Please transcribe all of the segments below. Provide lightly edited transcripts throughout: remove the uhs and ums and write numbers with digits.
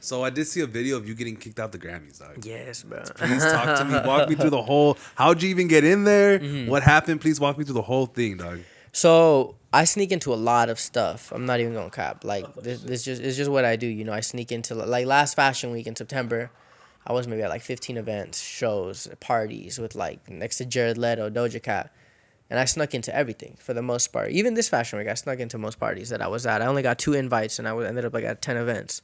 So I did see a video of you getting kicked out the Grammys, dog. Yes, bro. Please talk to me. Walk me through the whole. How'd you even get in there? What happened? Please walk me through the whole thing, dog. So I sneak into a lot of stuff. I'm not even gonna cap. Like this just it's just what I do. You know, I sneak into like last Fashion Week in September. I was maybe at like 15 events, shows, parties with like next to Jared Leto, Doja Cat, and I snuck into everything for the most part. Even this Fashion Week, I snuck into most parties that I was at. I only got 2 invites, and ended up like at 10 events.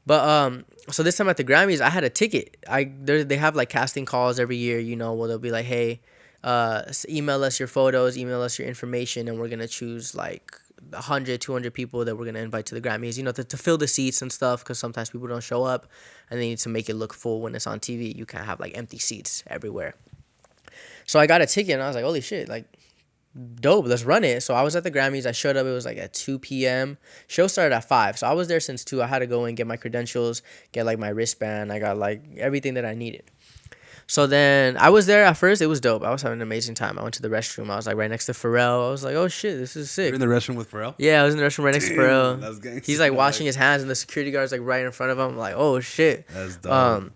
But so this time at the Grammys, I had a ticket. They have like casting calls every year. You know, where they'll be like, hey, email us your photos, email us your information, and we're gonna choose like 100, 200 people that we're gonna invite to the Grammys. You know, to fill the seats and stuff, because sometimes people don't show up, and they need to make it look full when it's on TV. You can't have like empty seats everywhere. So I got a ticket, and I was like, holy shit, like dope, let's run it. So I was at the Grammys. I showed up. It was like at 2 p.m. Show started at 5. So I was there since 2. I had to go and get my credentials, get like my wristband. I got like everything that I needed. So then I was there at first. It was dope. I was having an amazing time. I went to the restroom. I was like right next to Pharrell. I was like, oh shit, this is sick. You're in the restroom with Pharrell? Yeah, I was in the restroom right next to Pharrell. That's gangsta. He's like washing his hands, and the security guard's like right in front of him. I'm like, oh shit. That's dope.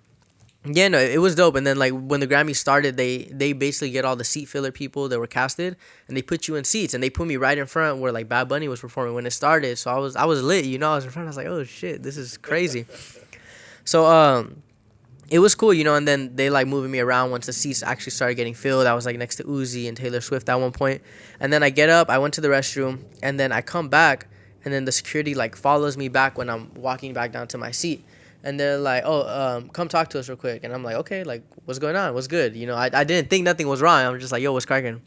Yeah, no, it was dope. And then like when the Grammys started, they basically get all the seat filler people that were casted, and they put you in seats, and they put me right in front where like Bad Bunny was performing when it started. So I was lit, you know. I was in front. I was like, oh shit, this is crazy. So it was cool, you know. And then they like moving me around once the seats actually started getting filled. I was like next to Uzi and Taylor Swift at one point. And then I get up, I went to the restroom, and then I come back, and then the security like follows me back when I'm walking back down to my seat. And they're like, oh, come talk to us real quick. And I'm like, okay, like, what's going on? What's good? You know, I didn't think nothing was wrong. I'm just like, yo, what's cracking?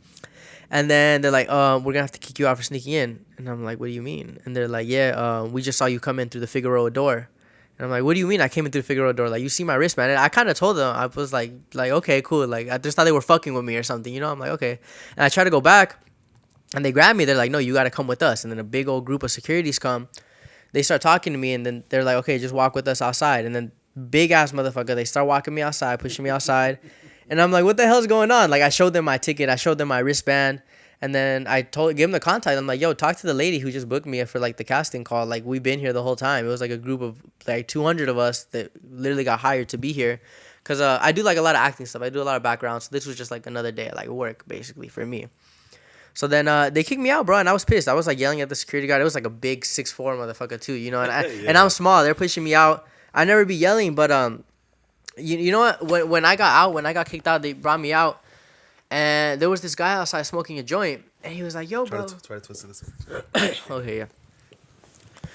And then they're like, we're going to have to kick you out for sneaking in. And I'm like, what do you mean? And they're like, yeah, we just saw you come in through the Figueroa door. And I'm like, what do you mean I came in through the Figueroa door? Like, you see my wristband? And I kind of told them, I was like, okay, cool. Like, I just thought they were fucking with me or something, you know? I'm like, okay. And I try to go back, and they grab me. They're like, no, you got to come with us. And then a big old group of securities come. They start talking to me, and then they're like, okay, just walk with us outside. And then big ass motherfucker, they start walking me outside, pushing me outside. And I'm like, what the hell's going on? Like, I showed them my ticket, I showed them my wristband, and then I gave them the contact. I'm like, yo, talk to the lady who just booked me for like the casting call. Like, we've been here the whole time. It was like a group of like 200 of us that literally got hired to be here. Cause I do like a lot of acting stuff. I do a lot of background. So this was just like another day of like work basically for me. So then they kicked me out, bro, and I was pissed. I was like yelling at the security guard. It was like a big 6'4" motherfucker too, you know. And Yeah. and I'm small. They're pushing me out. I never be yelling, but you know what? When I got out, when I got kicked out, they brought me out, and there was this guy outside smoking a joint, and he was like, "Yo, bro." Try to twist this. Okay, yeah.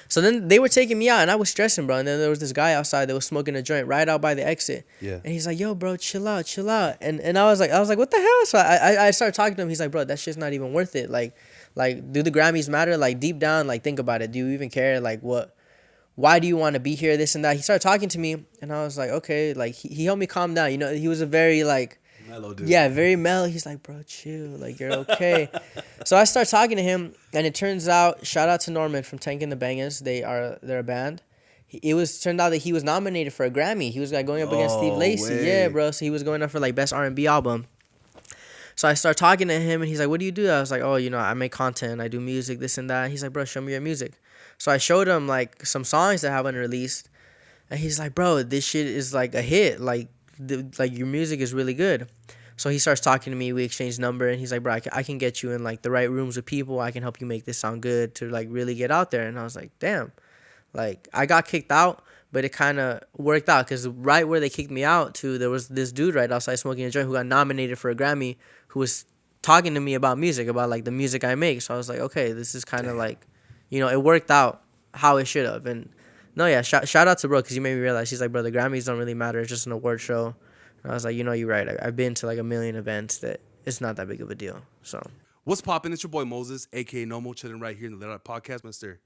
So then they were taking me out, and I was stressing, bro. And then there was this guy outside that was smoking a joint right out by the exit. Yeah. And he's like, "Yo, bro, chill out, chill out." And I was like, what the hell? So I started talking to him. He's like, "Bro, that shit's not even worth it. Like, do the Grammys matter? Like, deep down, like, think about it. Do you even care? Like, what? Why do you want to be here? This and that." He started talking to me, and I was like, okay. Like, he helped me calm down. You know, he was a very like. Mellow dude. Yeah, very mellow. He's like, bro, chill. Like, you're okay. So I start talking to him, and it turns out, shout out to Norman from Tank and the Bangers. They're a band. Turned out that he was nominated for a Grammy. He was like going up against Steve Lacy. Way. Yeah, bro. So he was going up for like best R&B album. So I start talking to him, and he's like, what do you do? I was like, oh, you know, I make content. I do music, this and that. He's like, bro, show me your music. So I showed him like some songs that I haven't released, and he's like, bro, this shit is like a hit. Like your music is really good. So he starts talking to me. We exchange number, and he's like, bro, I can get you in like the right rooms with people. I can help you make this sound good to like really get out there. And I was like, damn. Like, I got kicked out, but it kind of worked out, because right where they kicked me out to, there was this dude right outside smoking a joint who got nominated for a Grammy, who was talking to me about music, about like the music I make. So I was like, okay, this is kind of like, you know, it worked out how it should have. And no, yeah, shout out to bro, because you made me realize. He's like, bro, the Grammys don't really matter. It's just an award show. And I was like, you know, you're right. I've been to like a million events that it's not that big of a deal. So What's poppin'? It's your boy Moses, a.k.a. Nomo, chilling right here in the Let Out podcast, mister.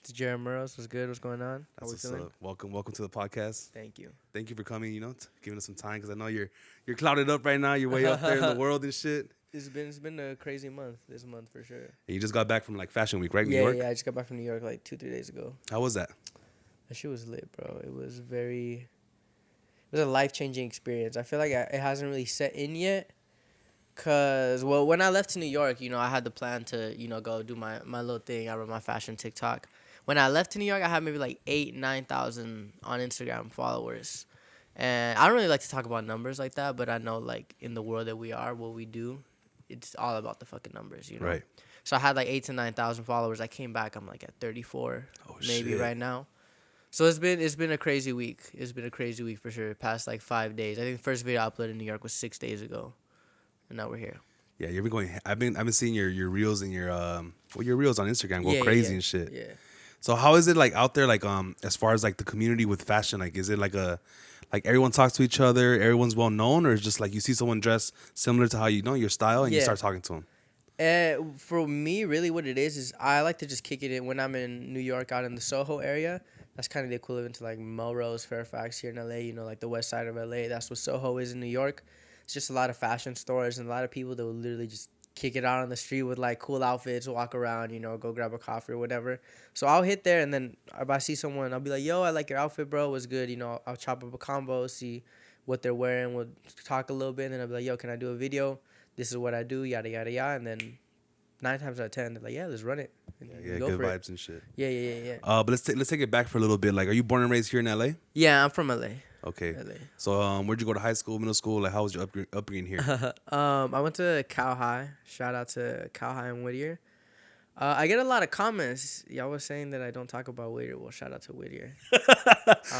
it's Jared Muros. What's good? What's going on? How we feeling? Welcome to the podcast. Thank you. Thank you for coming, you know, giving us some time, because I know you're clouded up right now. You're way up there in the world and shit. It's been a crazy month this month for sure. And you just got back from like Fashion Week, right? New Yeah, York? yeah. I just got back from New York like 2-3 days ago. How was that? That shit was lit, bro. It was a life-changing experience. I feel like it hasn't really set in yet. Cause, when I left to New York, you know, I had the plan to, you know, go do my little thing. I run my fashion TikTok. When I left to New York, I had maybe like 9,000 on Instagram followers. And I don't really like to talk about numbers like that, but I know like in the world that we are, what we do, it's all about the fucking numbers, you know? Right. So I had like 8 to 9,000 followers. I came back, I'm like at 34, maybe shit. right now. So it's been a crazy week. It's been a crazy week for sure. Past like 5 days. I think the first video I uploaded in New York was 6 days ago, and now we're here. Yeah, you've been going. I've been seeing your reels and your reels on Instagram go crazy and shit. Yeah. So how is it like out there, like as far as like the community with fashion? Like, is it like everyone talks to each other, everyone's well known, or is just like you see someone dressed similar to how you know your style and you start talking to them? For me, really, what it is I like to just kick it in when I'm in New York, out in the Soho area. That's kind of the equivalent to like Muros, Fairfax here in LA. You know, like the west side of LA. That's what Soho is in New York. It's just a lot of fashion stores and a lot of people that will literally just kick it out on the street with like cool outfits, walk around, you know, go grab a coffee or whatever. So I'll hit there, and then if I see someone, I'll be like, yo, I like your outfit, bro. It was good. You know, I'll chop up a combo, see what they're wearing. We'll talk a little bit, and then I'll be like, yo, can I do a video? This is what I do, yada, yada, yada. And then 9 times out of 10, they're like, yeah, let's run it. Yeah, good vibes and shit. Yeah. But let's take it back for a little bit. Like, are you born and raised here in LA? Yeah, I'm from LA. Okay. LA. So where'd you go to high school, middle school? Like, how was your upbringing here? I went to Cal High. Shout out to Cal High in Whittier. I get a lot of comments. Y'all was saying that I don't talk about Whittier. Well, shout out to Whittier.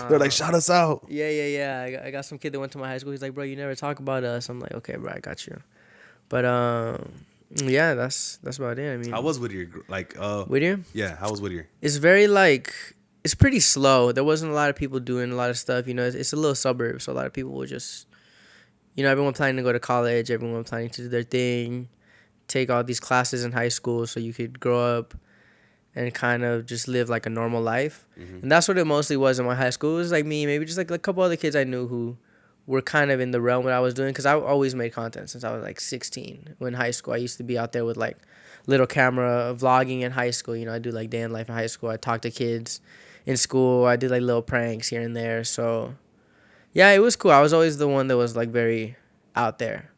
They're like, shout us out. Yeah. I got some kid that went to my high school. He's like, bro, you never talk about us. I'm like, okay, bro, I got you. But yeah, that's about it. I mean, how was Whittier? Like, Whittier? Yeah, how was Whittier? It's very like, it's pretty slow. There wasn't a lot of people doing a lot of stuff. You know, it's a little suburb, so a lot of people will just, you know, everyone planning to go to college, everyone planning to do their thing, take all these classes in high school so you could grow up and kind of just live like a normal life. Mm-hmm. And that's what it mostly was in my high school. It was like me, maybe just like a couple other kids I knew who were kind of in the realm what I was doing, because I always made content since I was like 16. When in high school, I used to be out there with like little camera vlogging in high school. You know, I do like day in life in high school. I talk to kids in school. I did like little pranks here and there. So yeah, it was cool. I was always the one that was like very out there.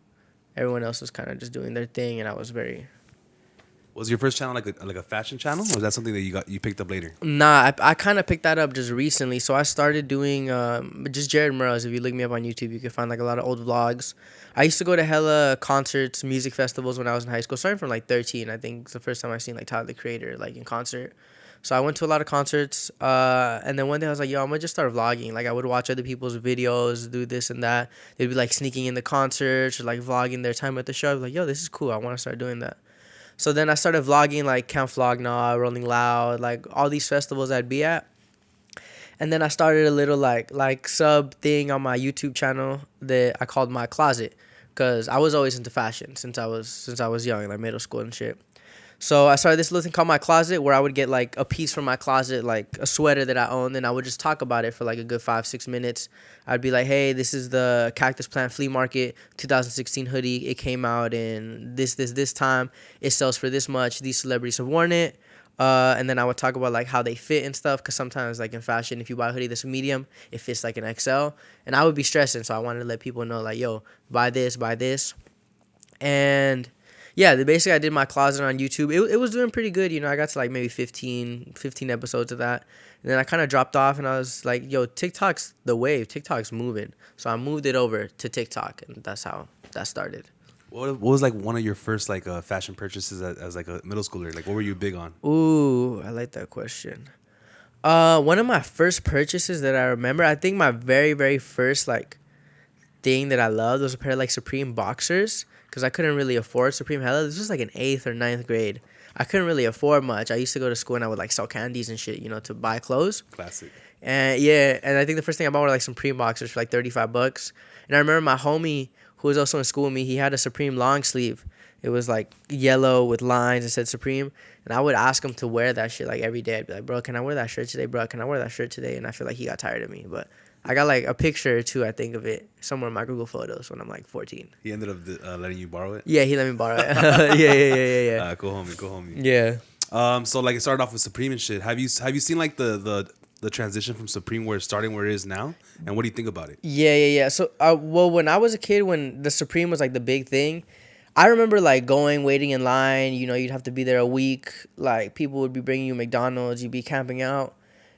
Everyone else was kind of just doing their thing, and I was very... Was your first channel like a fashion channel, or was that something that you picked up later? Nah, I kind of picked that up just recently. So I started doing just Jared Muros. If you look me up on YouTube, you can find like a lot of old vlogs. I used to go to hella concerts, music festivals when I was in high school. Starting from like 13, I think it's the first time I seen like Tyler the Creator like in concert. So I went to a lot of concerts, and then one day I was like, yo, I'm gonna just start vlogging. Like I would watch other people's videos, do this and that. They'd be like sneaking in the concerts or like vlogging their time at the show. I'd be like, yo, this is cool. I want to start doing that. So then I started vlogging like Camp Vlog Now, Rolling Loud, like all these festivals I'd be at. And then I started a little like sub thing on my YouTube channel that I called My Closet, because I was always into fashion since I was young, like middle school and shit. So I started this little thing called My Closet, where I would get like a piece from my closet, like a sweater that I owned, and I would just talk about it for like a good 5-6 minutes. I'd be like, hey, this is the Cactus Plant Flea Market 2016 hoodie. It came out in this time. It sells for this much. These celebrities have worn it. And then I would talk about like how they fit and stuff, because sometimes like in fashion, if you buy a hoodie that's a medium, it fits like an XL. And I would be stressing, so I wanted to let people know like, yo, buy this. And yeah, basically I did My Closet on YouTube. It was doing pretty good. You know, I got to like maybe 15 episodes of that. And then I kind of dropped off, and I was like, yo, TikTok's the wave. TikTok's moving. So I moved it over to TikTok, and that's how that started. What was like one of your first like fashion purchases as like a middle schooler? Like, what were you big on? Ooh, I like that question. One of my first purchases that I remember, I think my very, very first like thing that I loved was a pair of like Supreme boxers, because I couldn't really afford Supreme hella. This was like in 8th or 9th grade. I couldn't really afford much. I used to go to school and I would like sell candies and shit, you know, to buy clothes. Classic. And yeah, and I think the first thing I bought were like Supreme boxers for like $35. And I remember my homie, who was also in school with me, he had a Supreme long sleeve. It was like yellow with lines and said Supreme. And I would ask him to wear that shit like every day. I'd be like, bro, can I wear that shirt today, bro? Can I wear that shirt today? And I feel like he got tired of me. But I got like a picture or two, I think, of it somewhere in my Google Photos when I'm like 14. He ended up letting you borrow it? Yeah, he let me borrow it. Yeah. Go homie. Yeah. So like it started off with Supreme and shit. Have you seen like the transition from Supreme where it's starting where it is now? And what do you think about it? Yeah. So, well, when I was a kid, when the Supreme was like the big thing, I remember like going, waiting in line. You know, you'd have to be there a week. Like people would be bringing you McDonald's. You'd be camping out,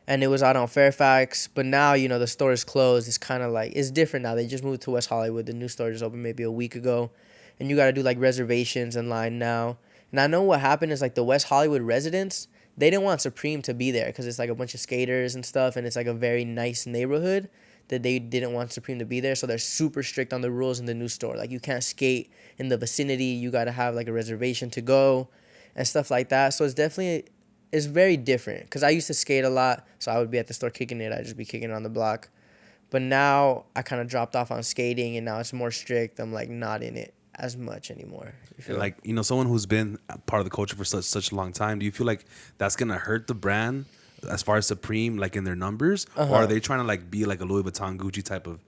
and it was out on Fairfax. But now, you know, the store is closed. It's kind of like it's different now. They just moved to West Hollywood. The new store just opened maybe a week ago, and you got to do like reservations in line now. And I know what happened is like the West Hollywood residents, they didn't want Supreme to be there because it's like a bunch of skaters and stuff, and it's like a very nice neighborhood that they didn't want Supreme to be there. So they're super strict on the rules in the new store. Like you can't skate in the vicinity. You got to have like a reservation to go and stuff like that. So it's very different because I used to skate a lot. So I would be at the store kicking it. I'd just be kicking it on the block. But now I kind of dropped off on skating and now it's more strict. I'm like not in it as much anymore. Like, you know, someone who's been part of the culture for such a long time, do you feel like that's going to hurt the brand as far as Supreme, like in their numbers? Or are they trying to like be like a Louis Vuitton, Gucci type of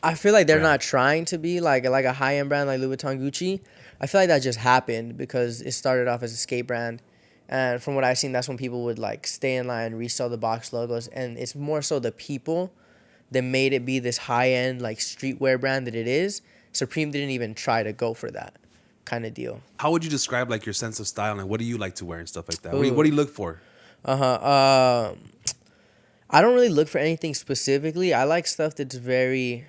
I feel like they're brand? not trying to be like a high-end brand like Louis Vuitton, Gucci. I feel like that just happened because it started off as a skate brand. And from what I've seen, that's when people would like stay in line, resell the box logos. And it's more so the people that made it be this high-end like streetwear brand that it is. Supreme didn't even try to go for that kind of deal. How would you describe like your sense of style and what do you like to wear and stuff like that? Ooh. What do you look for? I don't really look for anything specifically. I like stuff that's very,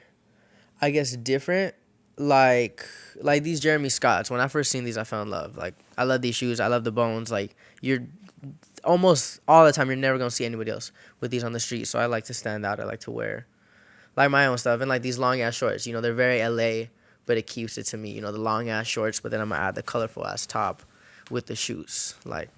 I guess, different. Like these Jeremy Scotts. When I first seen these, I fell in love. Like I love these shoes. I love the bones. Like you're almost all the time you're never gonna see anybody else with these on the street. So I like to stand out. I like to wear like my own stuff and like these long ass shorts. You know, they're very LA, but it keeps it to me. You know, the long ass shorts, but then I'm gonna add the colorful ass top with the shoes. Like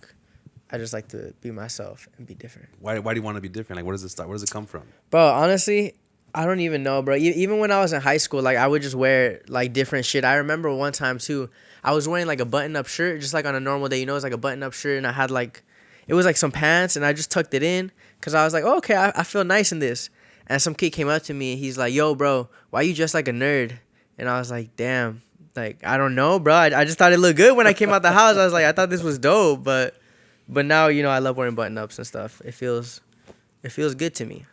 I just like to be myself and be different. Why do you want to be different? Like, where does it start? Where does it come from? Bro, honestly, I don't even know, bro. Even when I was in high school, like, I would just wear, like, different shit. I remember one time, too, I was wearing, like, a button-up shirt, just, like, on a normal day. You know, it's, like, a button-up shirt, and I had, like, it was, like, some pants, and I just tucked it in because I was like, oh, okay, I feel nice in this. And some kid came up to me, and he's like, yo, bro, why you dressed like a nerd? And I was like, damn, like, I don't know, bro. I just thought it looked good when I came out the house. I was like, I thought this was dope, but now, you know, I love wearing button-ups and stuff. It feels good to me.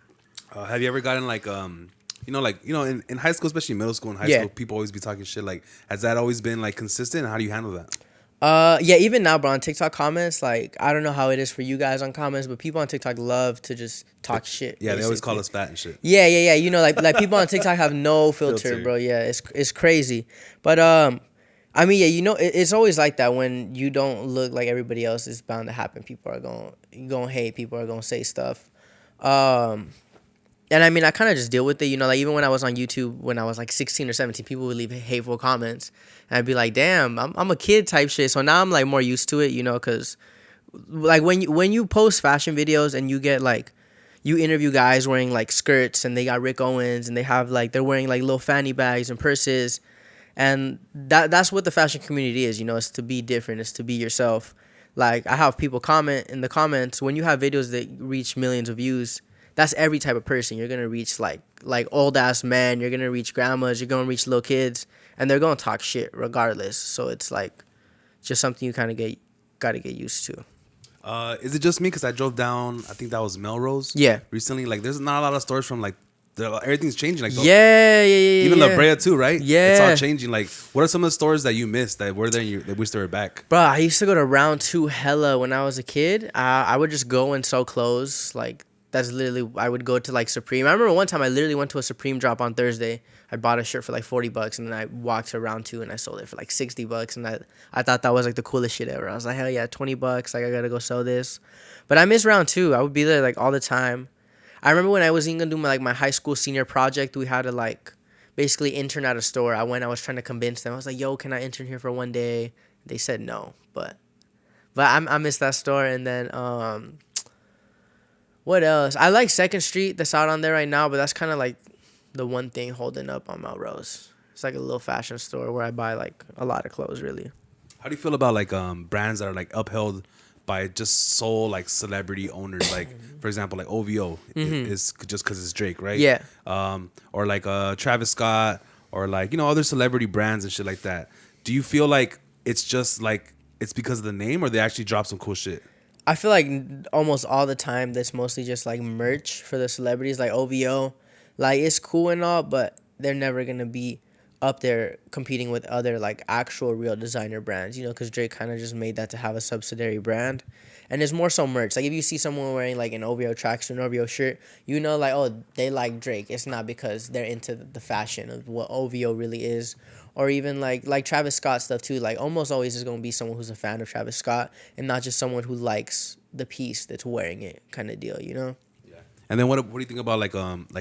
Have you ever gotten like in high school, especially middle school and high school, people always be talking shit. Like, has that always been like consistent? And how do you handle that? Yeah, even now, bro, on TikTok comments, like, I don't know how it is for you guys on comments, but people on TikTok love to just talk shit. Yeah, basically. They always call us fat and shit. Yeah. You know, like people on TikTok have no filter, bro. Yeah, it's crazy. But I mean, yeah, you know, it's always like that when you don't look like everybody else. It's bound to happen. People are going to hate. People are going to say stuff. And I mean, I kind of just deal with it. You know, like even when I was on YouTube, when I was like 16 or 17, people would leave hateful comments. And I'd be like, damn, I'm a kid type shit. So now I'm like more used to it, you know, because like when you post fashion videos and you get like, you interview guys wearing like skirts and they got Rick Owens and they have like, they're wearing like little fanny bags and purses. And that's what the fashion community is, you know, it's to be different, it's to be yourself. Like, I have people comment in the comments, when you have videos that reach millions of views, that's every type of person. You're going to reach, like old-ass men, you're going to reach grandmas, you're going to reach little kids, and they're going to talk shit regardless. So it's, like, just something you kind of got to get used to. Is it just me? Because I drove down, I think that was Melrose. Yeah. Recently. Like, there's not a lot of stores from, like, everything's changing. Like, yeah. Even La Brea too, right? Yeah, it's all changing. Like, what are some of the stores that you missed that were there and that wish they were back? Bro, I used to go to Round 2 hella when I was a kid. I would just go and sell clothes. Like, that's literally, I would go to like Supreme. I remember one time I literally went to a Supreme drop on Thursday. I bought a shirt for like $40 and then I walked to Round 2 and I sold it for like $60. And I thought that was like the coolest shit ever. I was like, hell yeah, $20. Like, I gotta go sell this. But I miss Round 2. I would be there like all the time. I remember when I was even gonna do my high school senior project, we had to like basically intern at a store. I was trying to convince them. I was like, yo, can I intern here for one day? They said no, but I miss that store. And then what else? I like 2nd Street that's out on there right now, but that's kind of like the one thing holding up on Melrose. It's like a little fashion store where I buy like a lot of clothes, really. How do you feel about like brands that are like upheld by just sole like celebrity owners? Like, for example, like OVO is just because it's Drake, right? Yeah. Or like Travis Scott, or like, you know, other celebrity brands and shit like that. Do you feel like it's just like it's because of the name, or they actually drop some cool shit? I feel like almost all the time that's mostly just like merch for the celebrities, like OVO. Like, it's cool and all, but they're never gonna be up there competing with other like actual real designer brands, you know, because Drake kind of just made that to have a subsidiary brand. And it's more so merch. Like if you see someone wearing like an OVO tracksuit, an OVO shirt, you know, like, oh, they like Drake. It's not because they're into the fashion of what OVO really is. Or even like Travis Scott stuff too. Like almost always is gonna be someone who's a fan of Travis Scott and not just someone who likes the piece that's wearing it, kind of deal, you know. And then what do you think about like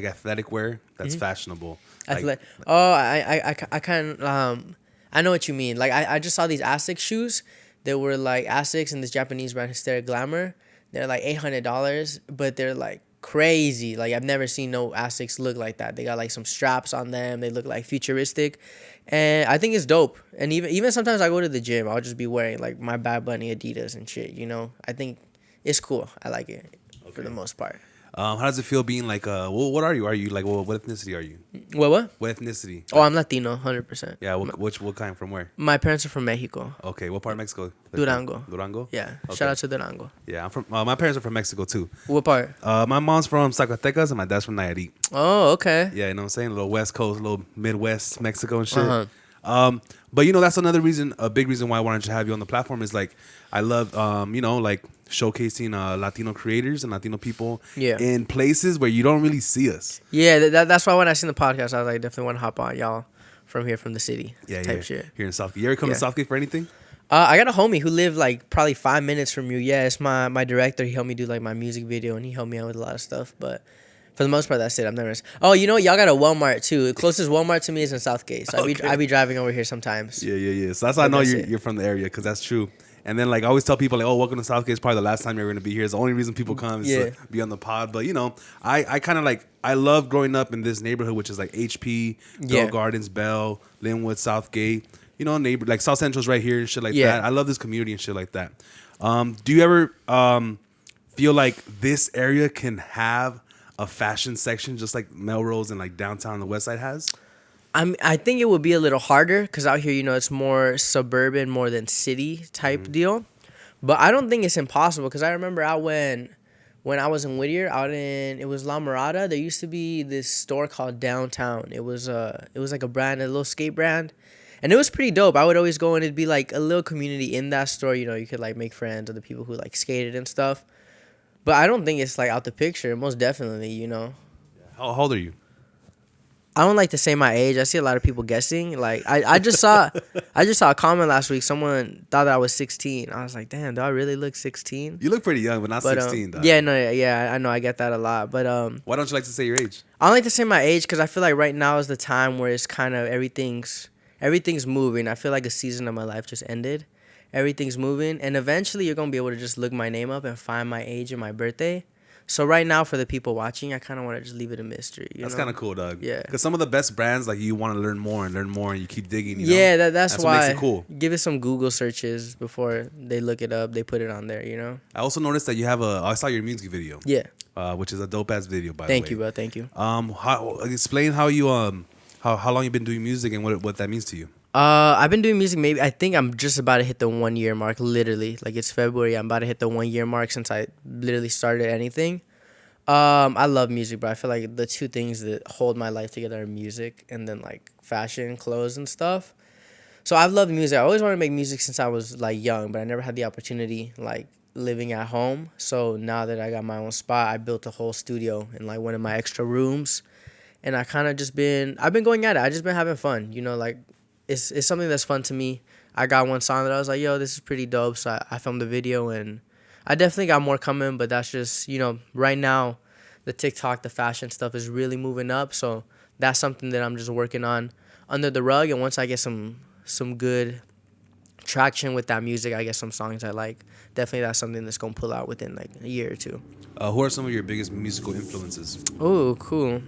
athletic wear that's fashionable? Like, oh, I kind I know what you mean. Like I just saw these Asics shoes. They were like Asics and this Japanese brand Hysteria Glamour. They're like $800, but they're like crazy. Like I've never seen no Asics look like that. They got like some straps on them. They look like futuristic, and I think it's dope. And even sometimes I go to the gym, I'll just be wearing like my Bad Bunny Adidas and shit. You know, I think it's cool. I like it for the most part. How does it feel being like what are you? Are you like what ethnicity are you? What? What ethnicity? Oh, I'm Latino, 100%. Yeah, what kind from where? My parents are from Mexico. Okay, what part of Mexico? Durango. Durango? Yeah. Okay. Shout out to Durango. Yeah, I'm from my parents are from Mexico too. What part? My mom's from Zacatecas and my dad's from Nayarit. Oh, okay. Yeah, you know what I'm saying? A little West Coast, a little Midwest Mexico and shit. Uh-huh. But you know, that's another reason, a big reason why I wanted to have you on the platform is like I love you know, like showcasing Latino creators and Latino people in places where you don't really see us. Yeah, that's why when I seen the podcast, I was like, definitely want to hop on y'all from here, from the city. Type shit. Here in Southgate. You ever come to Southgate for anything? I got a homie who lived like probably 5 minutes from you. Yeah, it's my director. He helped me do like my music video and he helped me out with a lot of stuff. But for the most part, that's it. I've never. Oh, you know what? Y'all got a Walmart too. The closest Walmart to me is in Southgate. So I be driving over here sometimes. Yeah. So that's how I know you're from the area, because that's true. And then like I always tell people like, oh, welcome to Southgate. It's probably the last time you're gonna be here. It's the only reason people come is to be on the pod. But you know, I kind of like, I love growing up in this neighborhood, which is like HP, Bell Gardens, Bell, Linwood, Southgate. You know, neighbor like South Central's right here and shit like that. I love this community and shit like that. Do you ever feel like this area can have a fashion section just like Melrose and like downtown the West Side has? I think it would be a little harder because out here, you know, it's more suburban, more than city type deal. But I don't think it's impossible because I remember out when I was in Whittier, it was La Mirada. There used to be this store called Downtown. It was like a brand, a little skate brand, and it was pretty dope. I would always go and it'd be like a little community in that store. You know, you could like make friends with the people who like skated and stuff. But I don't think it's like out the picture. Most definitely, you know. How old are you? I don't like to say my age. I see a lot of people guessing. Like I just saw a comment last week. Someone thought that I was 16. I was like, damn, do I really look 16? You look pretty young, but not 16. Though. Yeah, I know, I get that a lot. But why don't you like to say your age? I don't like to say my age because I feel like right now is the time where it's kind of everything's moving. I feel like a season of my life just ended. Everything's moving, and eventually you're gonna be able to just look my name up and find my age and my birthday. So right now, for the people watching, I kind of want to just leave it a mystery. That's kind of cool, Doug. Yeah. Because some of the best brands, like you want to learn more, and you keep digging. That's why. What makes it cool. Give it some Google searches before they look it up. They put it on there, you know. I also noticed that you have I saw your music video. Yeah. Which is a dope ass video, by the way. Thank you, bro. Thank you. Explain how you how long you've been doing music and what that means to you. I've been doing music. Maybe I think I'm just about to hit the 1 year mark. Literally, like it's February. I'm about to hit the 1 year mark since I literally started anything. I love music, bro. I feel like the two things that hold my life together are music and then like fashion, clothes, and stuff. So I've loved music. I always wanted to make music since I was like young, but I never had the opportunity like living at home. So now that I got my own spot, I built a whole studio in like one of my extra rooms, and I've been going at it. I just been having fun, you know, like it's something that's fun to me. I got one song that I was like, yo, this is pretty dope. So I filmed the video, and I definitely got more coming, but that's just, you know, right now the TikTok, the fashion stuff is really moving up. So that's something that I'm just working on under the rug. And once I get some good traction with that music, I get some songs I like. Definitely that's something that's going to pull out within like a year or two. Who are some of your biggest musical influences? Oh, cool.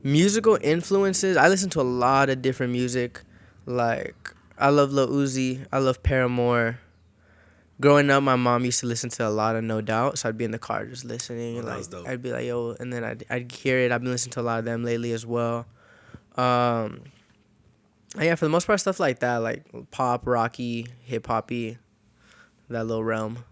Musical influences. I listen to a lot of different music. Like, I love Lil Uzi. I love Paramore. Growing up, my mom used to listen to a lot of No Doubt, so I'd be in the car just listening. That was dope. I'd be like, yo, and then I'd hear it. I've been listening to a lot of them lately as well. Yeah, for the most part, stuff like that, like pop, rocky, hip hoppy, that little realm.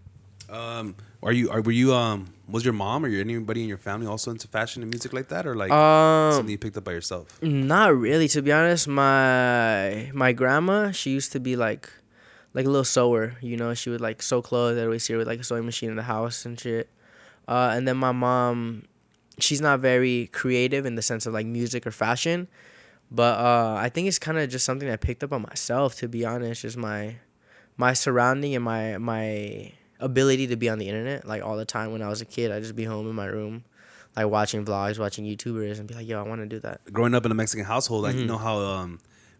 Where were you was your mom or anybody in your family also into fashion and music like that, or like something you picked up by yourself? Not really, to be honest. My grandma, she used to be like a little sewer, you know. She would like sew clothes. I'd always see her with like a sewing machine in the house and shit. And then my mom, she's not very creative in the sense of like music or fashion, but I think it's kind of just something I picked up on myself, to be honest. Just my surrounding and my ability to be on the internet like all the time. When I was a kid, I'd just be home in my room, like watching vlogs, watching YouTubers, and be like, yo, I want to do that. Growing up in a Mexican household, like you know how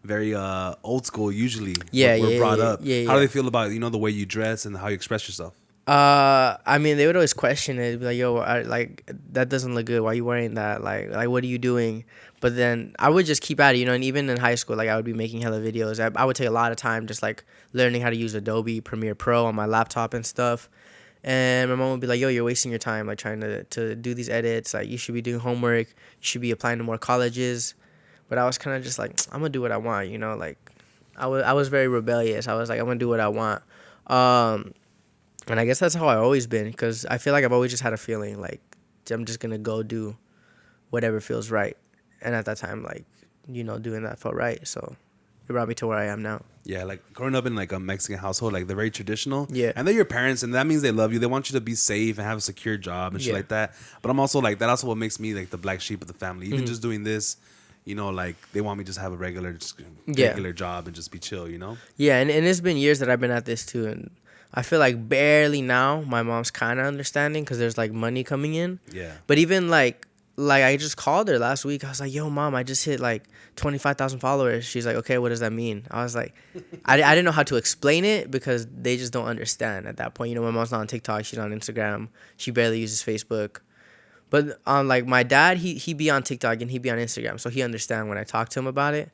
very old school usually Yeah, we're yeah, brought yeah, up. yeah, How do yeah. they feel about the way you dress and how you express yourself? I mean, they would always question it, be like, "Yo, like that doesn't look good. Why are you wearing that? Like, what are you doing?" But then I would just keep at it, you know. And even in high school, like I would be making hella videos. I would take a lot of time just like learning how to use Adobe Premiere Pro on my laptop and stuff. And my mom would be like, "Yo, you're wasting your time, like trying to do these edits. Like, you should be doing homework. You should be applying to more colleges." But I was kind of just like, "I'm gonna do what I want," you know. Like, I was very rebellious. I was like, "I'm gonna do what I want." And I guess that's how I've always been, because I feel like I've always just had a feeling like I'm just gonna go do whatever feels right. And at that time, like, you know, doing that felt right. So it brought me to where I am now. Yeah, like growing up in like a Mexican household, like they're very traditional. Yeah. And they're your parents, and that means they love you. They want you to be safe and have a secure job and shit Yeah. like that. But I'm also like, that also what makes me like the black sheep of the family. Even Mm-hmm. just doing this, like they want me to just have a regular Yeah. regular job and just be chill, you know? Yeah, and it's been years that I've been at this too, and I feel like barely now my mom's kind of understanding because there's like money coming in. Yeah. But even like I just called her last week. I was like, "Yo, mom, I just hit like 25,000 followers." She's like, "Okay, what does that mean?" I was like, I didn't know how to explain it because they just don't understand at that point. You know, my mom's not on TikTok. She's on Instagram. She barely uses Facebook. But on like my dad, he be on TikTok and he be on Instagram, so he understand when I talk to him about it.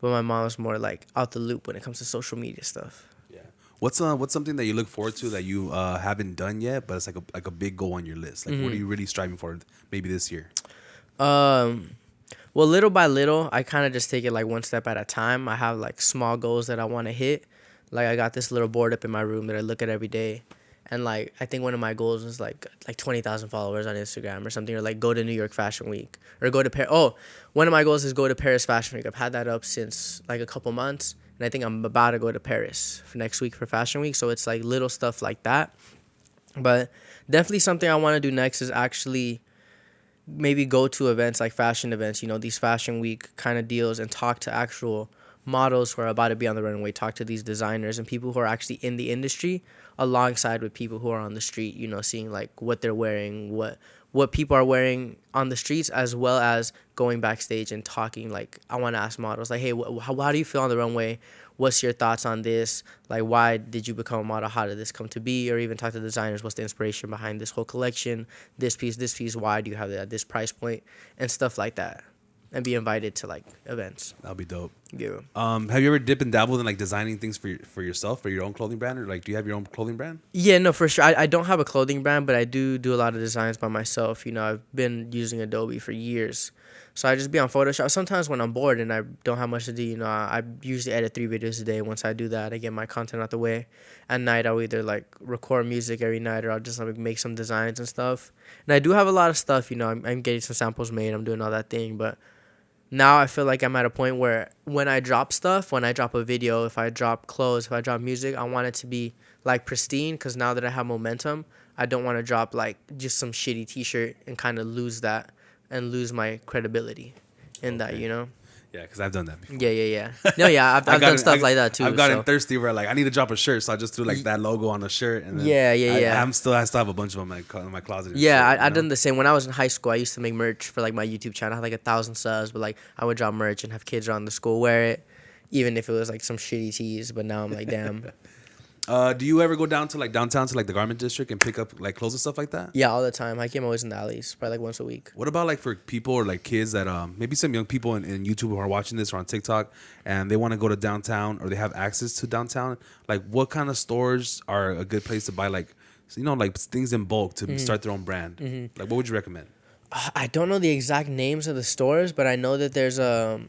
But my mom's more like out the loop when it comes to social media stuff. Yeah. What's something that you look forward to that you haven't done yet, but it's like a big goal on your list? Like, what are you really striving for maybe this year? Well, little by little, I kind of just take it like one step at a time. I have like small goals that I want to hit. Like I got this little board up in my room that I look at every day. And like I think one of my goals is like 20,000 followers on Instagram or something, or like go to New York Fashion Week or go to Paris. Oh, one of my goals is go to Paris Fashion Week. I've had that up since like a couple months, and I think I'm about to go to Paris for next week for Fashion Week. So it's like little stuff like that. But definitely something I want to do next is actually maybe go to events like fashion events, you know, these Fashion Week kind of deals, and talk to actual models who are about to be on the runway, talk to these designers and people who are actually in the industry alongside with people who are on the street, you know, seeing like what they're wearing, what people are wearing on the streets, as well as going backstage and talking. Like I want to ask models like, hey, how do you feel on the runway? What's your thoughts on this? Like, why did you become a model? How did this come to be? Or even talk to designers. What's the inspiration behind this whole collection? This piece. Why do you have it at this price point? And stuff like that. And be invited to like events. That'll be dope. Yeah. Have you ever dipped and dabbled in like designing things for yourself, for your own clothing brand, or like do you have your own clothing brand? Yeah, no, for sure. I don't have a clothing brand, but I do a lot of designs by myself. You know, I've been using Adobe for years. So I just be on Photoshop. Sometimes when I'm bored and I don't have much to do, you know, I usually edit 3 videos a day. Once I do that, I get my content out the way. At night, I'll either like record music every night, or I'll just like make some designs and stuff. And I do have a lot of stuff, you know, I'm getting some samples made. I'm doing all that thing. But now I feel like I'm at a point where when I drop stuff, when I drop a video, if I drop clothes, if I drop music, I want it to be like pristine, because now that I have momentum, I don't want to drop like just some shitty t-shirt and kind of lose that and lose my credibility in that, you know? Yeah, because I've done that before. Yeah. No, yeah, I've done stuff like that too. I've gotten thirsty where like I need to drop a shirt, so I just threw like that logo on a shirt, and then Yeah. I still have a bunch of them in my closet. And Yeah, shit, I done the same. When I was in high school, I used to make merch for like my YouTube channel. I had like 1,000 subs, but like I would drop merch and have kids around the school wear it, even if it was like some shitty tees. But now I'm like, damn. Do you ever go downtown to like the garment district and pick up like clothes and stuff like that? Yeah, all the time. I came always in the alleys, probably like once a week. What about like for people or like kids that maybe some young people in YouTube who are watching this or on TikTok and they want to go to downtown or they have access to downtown? Like what kind of stores are a good place to buy like, you know, like things in bulk to start their own brand? Like what would you recommend? I don't know the exact names of the stores, but I know that there's a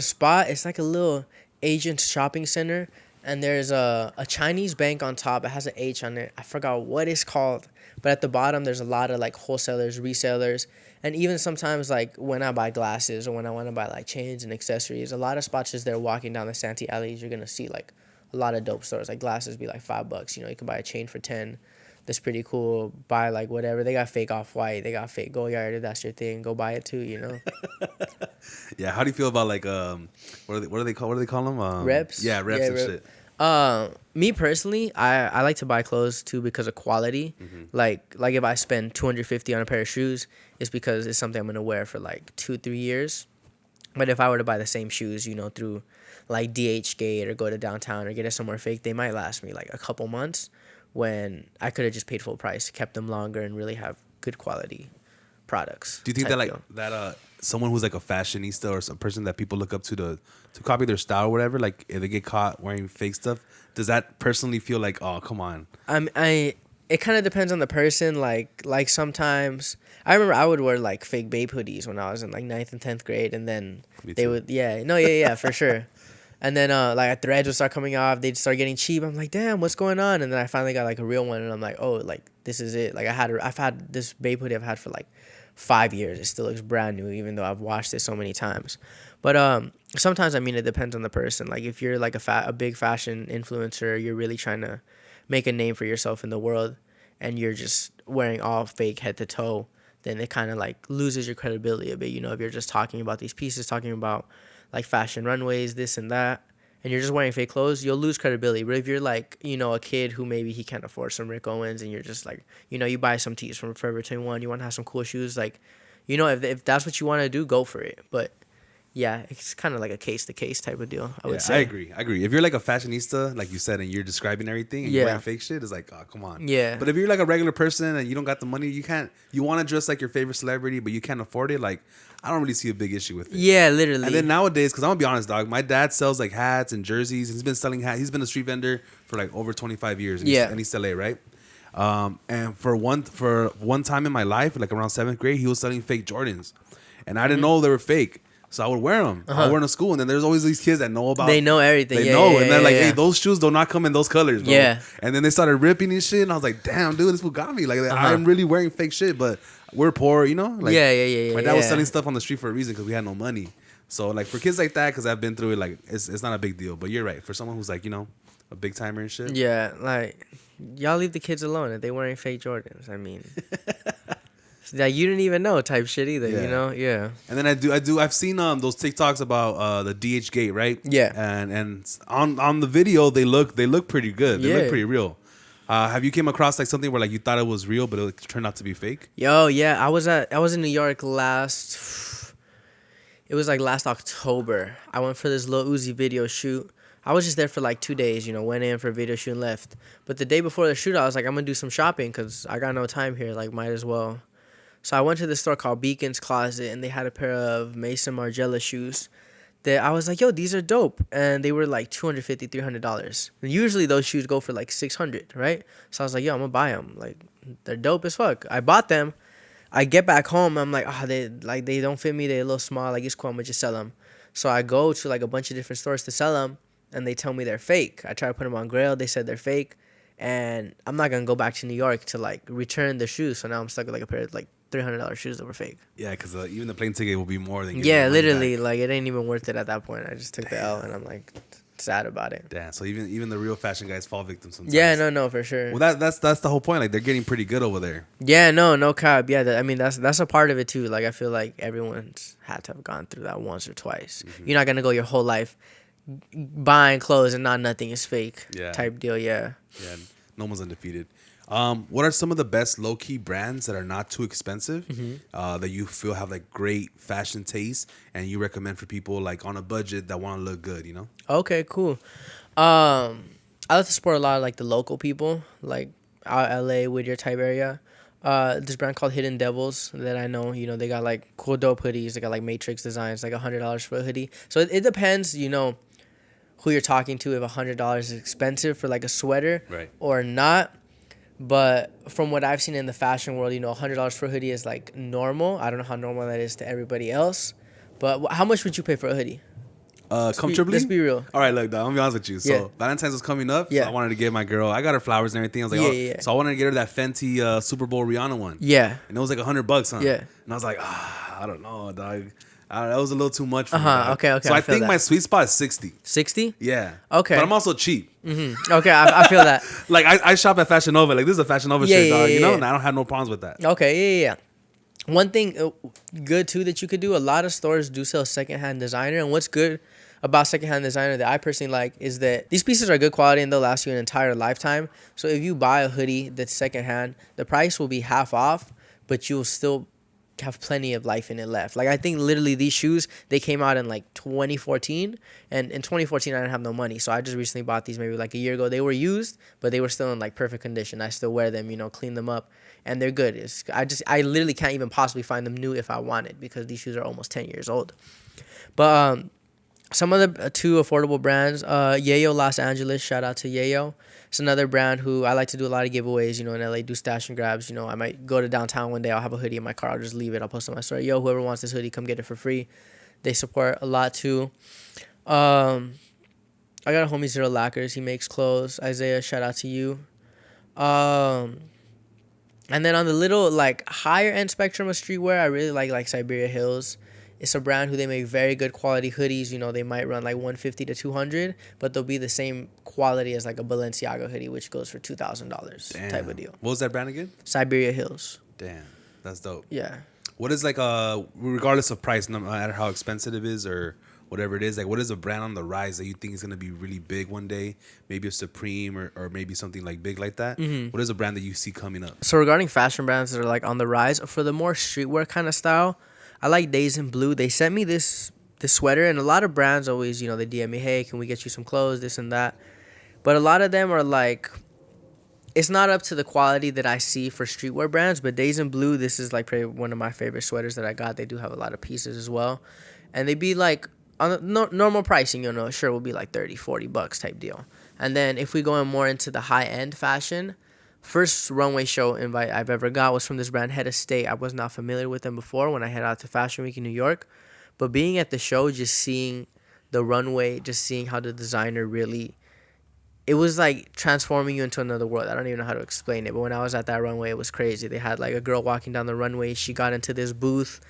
spot. It's like a little Asian shopping center, and there's a Chinese bank on top. It has an H on it. I forgot what it's called, but at the bottom there's a lot of like wholesalers, resellers, and even sometimes like when I buy glasses or when I want to buy like chains and accessories, a lot of spots just there walking down the Santee alleys, you're gonna see like a lot of dope stores. Like glasses be like $5. You know, you can buy a chain for 10. That's pretty cool. Buy like whatever. They got fake Off-White. They got fake Goyard. If that's your thing, go buy it too. You know. Yeah. How do you feel about like what do they call them? Reps. Yeah, reps and shit. Me personally, I like to buy clothes too because of quality. Like if I spend $250 on a pair of shoes, it's because it's something I'm gonna wear for like 2-3 years. But if I were to buy the same shoes, you know, through like DH Gate or go to downtown or get it somewhere fake, they might last me like a couple months when I could have just paid full price, kept them longer, and really have good quality products. Do you think that like that someone who's like a fashionista or some person that people look up to copy their style or whatever, like if they get caught wearing fake stuff, does that personally feel like, oh, come on? It kind of depends on the person. Like sometimes I remember I would wear like fake Babe hoodies when I was in like 9th and 10th grade, and then they would for sure. And then like threads would start coming off, they'd start getting cheap. I'm like, damn, what's going on? And then I finally got like a real one, and I'm like, oh, like this is it. Like I've had this Babe hoodie I've had for like 5 years. It still looks brand new, even though I've washed it so many times. But sometimes, I mean, it depends on the person. Like if you're like a big fashion influencer, you're really trying to make a name for yourself in the world, and you're just wearing all fake head to toe, then it kind of like loses your credibility a bit. You know, if you're just talking about these pieces, talking about like fashion runways, this and that, and you're just wearing fake clothes, you'll lose credibility. But if you're like, you know, a kid who maybe he can't afford some Rick Owens, and you're just like, you know, you buy some tees from Forever 21, you want to have some cool shoes, like, you know, if that's what you want to do, go for it. But yeah, it's kind of like a case-to-case type of deal, I would say. I agree. If you're like a fashionista, like you said, and you're describing everything and you're wearing fake shit, it's like, oh, come on. Yeah. But if you're like a regular person and you don't got the money, you want to dress like your favorite celebrity, but you can't afford it, like, I don't really see a big issue with it. Yeah, literally. And then nowadays, because I'm going to be honest, dog, my dad sells like hats and jerseys. He's been selling hats. He's been a street vendor for like over 25 years in East LA, right? And for one time in my life, like around 7th grade, he was selling fake Jordans. And I didn't know they were fake. So I would wear them. I would wear them to school. And then there's always these kids that know about. They know everything. They know. And they're like, hey, those shoes do not come in those colors, bro. Yeah. And then they started ripping and shit. And I was like, damn, dude, this fool got me. Like, I'm really wearing fake shit, but we're poor, you know? Like, my dad was selling stuff on the street for a reason because we had no money. So, like, for kids like that, because I've been through it, like, it's not a big deal. But you're right. For someone who's, like, you know, a big timer and shit. Yeah, like, y'all leave the kids alone if they wearing fake Jordans. I mean... That you didn't even know type shit either, you know? Yeah. And then I've seen those TikToks about the DH Gate, right? Yeah. And on the video they look pretty good. They look pretty real. Have you came across like something where like you thought it was real but it turned out to be fake? Yo, yeah. I was in New York last October. I went for this Lil Uzi video shoot. I was just there for like 2 days, you know, went in for a video shoot and left. But the day before the shoot, I was like, I'm gonna do some shopping because I got no time here. Like, might as well. So I went to this store called Beacon's Closet, and they had a pair of Mason Margiela shoes that I was like, yo, these are dope. And they were like $250, $300. And usually those shoes go for like $600, right? So I was like, yo, I'm going to buy them. Like, they're dope as fuck. I bought them. I get back home. I'm like, they don't fit me. They're a little small. Like, it's cool. I'm going to just sell them. So I go to like a bunch of different stores to sell them, and they tell me they're fake. I try to put them on Grail. They said they're fake. And I'm not going to go back to New York to like return the shoes. So now I'm stuck with like a pair of like $300 shoes that were fake. Yeah, because even the plane ticket will be more than literally back. Like it ain't even worth it at that point. I just took the L and I'm like sad about it. Damn. So even the real fashion guys fall victim sometimes. Yeah, no, for sure. Well, that's the whole point. Like they're getting pretty good over there. Yeah, no cap. Yeah, I mean that's a part of it too. Like I feel like everyone's had to have gone through that once or twice. Mm-hmm. You're not gonna go your whole life buying clothes and nothing is fake. Yeah. Type deal. Yeah. Yeah. No one's undefeated. What are some of the best low-key brands that are not too expensive, that you feel have like great fashion taste and you recommend for people like on a budget that want to look good, you know? Okay, cool. I like to support a lot of like the local people, like out LA, Whittier type area. This brand called Hidden Devils that I know, you know, they got like cool dope hoodies. They got like matrix designs, like $100 for a hoodie. So it depends, you know, who you're talking to, if $100 is expensive for like a sweater or not. But from what I've seen in the fashion world, you know, $100 for a hoodie is like normal. I don't know how normal that is to everybody else. But how much would you pay for a hoodie? Comfortably. Let's be real. All right, look, dog, I'm gonna be honest with you. So Yeah. Valentine's was coming up. Yeah. So I wanted to get my girl. I got her flowers and everything. I was like, Yeah. So I wanted to get her that Fenty Super Bowl Rihanna one. Yeah. And it was like $100, huh? Yeah. And I was like, I don't know, dog. That was a little too much for me. Okay. So I feel think that. my sweet spot is 60. 60? Yeah. Okay. But I'm also cheap. Okay, I feel that. Like I shop at Fashion Nova. Like this is a Fashion Nova shirt, dog. You know, yeah. and I don't have no problems with that. Okay, yeah. One thing good too that you could do, a lot of stores do sell secondhand designer, and what's good about secondhand designer that I personally like is that these pieces are good quality and they'll last you an entire lifetime. So if you buy a hoodie that's secondhand, the price will be half off, but you'll still have plenty of life in it left. Like I think literally these shoes, they came out in like 2014, and in 2014 I didn't have no money, so I just recently bought these maybe like a year ago. They were used, but they were still in like perfect condition. I still wear them, clean them up, and they're good. I literally can't even possibly find them new if I wanted, because these shoes are almost 10 years old. But some of the two affordable brands, Yayo Los Angeles, shout out to Yayo. It's another brand who I like to do a lot of giveaways, in LA, do stash and grabs. I might go to downtown one day, I'll have a hoodie in my car, I'll just leave it, I'll post on my story, yo, whoever wants this hoodie, come get it for free. They support a lot too. I got a homie Zero Lacquers, he makes clothes. Isaiah, shout out to you. And then on the little like higher end spectrum of streetwear, I really like Siberia Hills. It's a brand who they make very good quality hoodies. They might run like 150 to 200, but they'll be the same quality as like a Balenciaga hoodie, which goes for $2,000 type of deal. What was that brand again? Siberia Hills. Damn, that's dope. Yeah. What is like regardless of price, no matter how expensive it is or whatever it is, like what is a brand on the rise that you think is gonna be really big one day? Maybe a Supreme or maybe something like big like that. Mm-hmm. What is a brand that you see coming up? So regarding fashion brands that are like on the rise, for the more streetwear kind of style, I like Days in Blue. They sent me this sweater, and a lot of brands always, they DM me, hey, can we get you some clothes, this and that. But a lot of them are like, it's not up to the quality that I see for streetwear brands, but Days in Blue, this is like probably one of my favorite sweaters that I got. They do have a lot of pieces as well. And they be like, on the normal pricing, sure, will be like $30-$40 type deal. And then if we go in more into the high-end fashion, first runway show invite I've ever got was from this brand, Head of State. I was not familiar with them before when I head out to Fashion Week in New York. But being at the show, just seeing the runway, just seeing how the designer really, it was like transforming you into another world. I don't even know how to explain it. But when I was at that runway, it was crazy. They had like a girl walking down the runway. She got into this booth,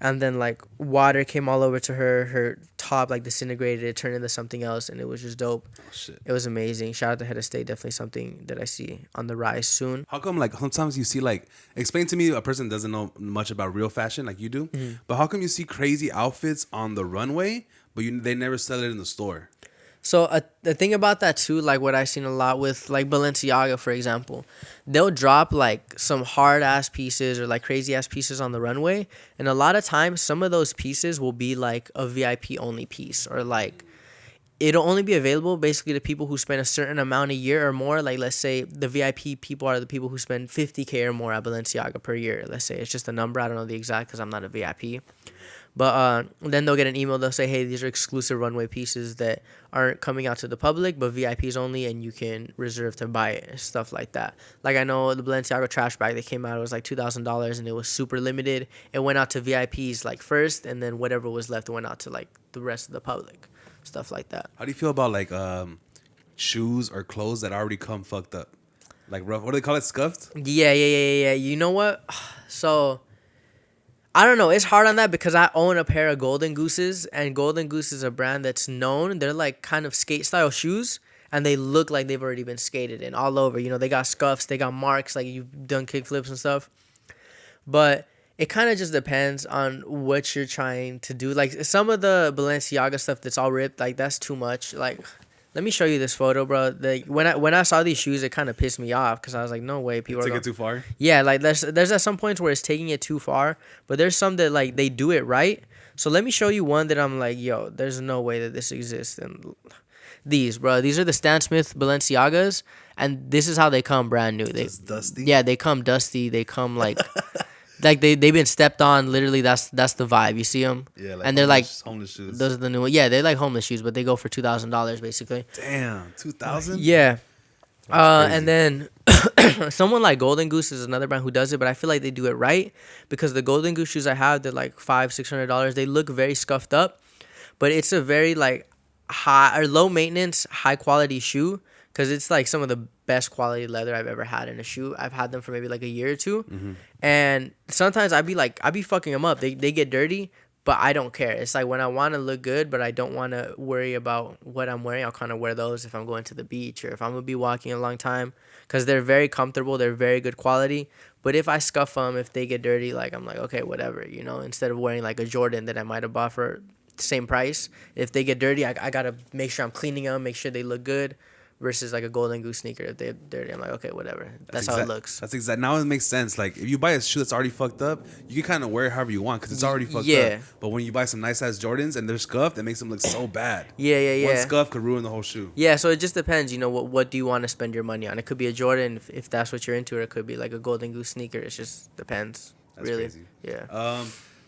and then like water came all over to her. Her top like disintegrated. It turned into something else, and it was just dope. Oh, shit. It was amazing. Shout out to Head of State. Definitely something that I see on the rise soon. How come like sometimes you see like, explain to me, a person doesn't know much about real fashion like you do, but how come you see crazy outfits on the runway, but they never sell it in the store? So the thing about that too, like what I've seen a lot with like Balenciaga, for example, they'll drop like some hard ass pieces or like crazy ass pieces on the runway, and a lot of times some of those pieces will be like a VIP only piece, or like it'll only be available basically to people who spend a certain amount a year or more. Like let's say the VIP people are the people who spend $50K or more at Balenciaga per year. Let's say it's just a number. I don't know the exact because I'm not a VIP. But then they'll get an email. They'll say, hey, these are exclusive runway pieces that aren't coming out to the public, but VIPs only, and you can reserve to buy it, stuff like that. Like I know the Balenciaga trash bag that came out, it was like $2,000, and it was super limited. It went out to VIPs like first, and then whatever was left went out to like the rest of the public, stuff like that. How do you feel about like shoes or clothes that already come fucked up? Like rough, what do they call it, scuffed? Yeah. You know what? So I don't know. It's hard on that because I own a pair of Golden Gooses, and Golden Goose is a brand that's known. They're like kind of skate style shoes, and they look like they've already been skated in all over. They got scuffs, they got marks, like you've done kick flips and stuff. But it kind of just depends on what you're trying to do. Like some of the Balenciaga stuff that's all ripped, like that's too much. Like, let me show you this photo, bro. Like when I saw these shoes, it kind of pissed me off because I was like, no way, people are taking it too far. Yeah, like there's at some points where it's taking it too far, but there's some that like they do it right. So let me show you one that I'm like, yo, there's no way that this exists. And these, bro, these are the Stan Smith Balenciagas, and this is how they come brand new. Just dusty. Yeah, they come dusty. They come like. Like they've been stepped on. Literally, that's the vibe. You see them, yeah, like and they're like homeless shoes. Those are the new ones. Yeah, they're like homeless shoes, but they go for $2,000 basically. Damn, 2,000. Yeah, and then someone like Golden Goose is another brand who does it, but I feel like they do it right because the Golden Goose shoes I have, they're like $500-$600. They look very scuffed up, but it's a very like high or low maintenance, high quality shoe because it's like some of the best quality leather I've ever had in a shoe. I've had them for maybe like a year or two, and sometimes I be fucking them up. They get dirty, but I don't care. It's like when I want to look good, but I don't want to worry about what I'm wearing. I'll kind of wear those if I'm going to the beach or if I'm gonna be walking a long time, because they're very comfortable. They're very good quality. But if I scuff them, if they get dirty, like I'm like, okay, whatever, you know. Instead of wearing like a Jordan that I might have bought for the same price, if they get dirty, I gotta make sure I'm cleaning them, make sure they look good. Versus like a Golden Goose sneaker, if they're dirty, I'm like, okay, whatever. That's how it looks. That's exact. Now it makes sense. Like if you buy a shoe that's already fucked up, you can kind of wear it however you want because it's already fucked up. But when you buy some nice ass Jordans and they're scuffed, it makes them look so bad. One scuff could ruin the whole shoe. Yeah, so it just depends. You know, what do you want to spend your money on? It could be a Jordan if that's what you're into, or it could be like a Golden Goose sneaker. It just depends. That's really crazy. Yeah.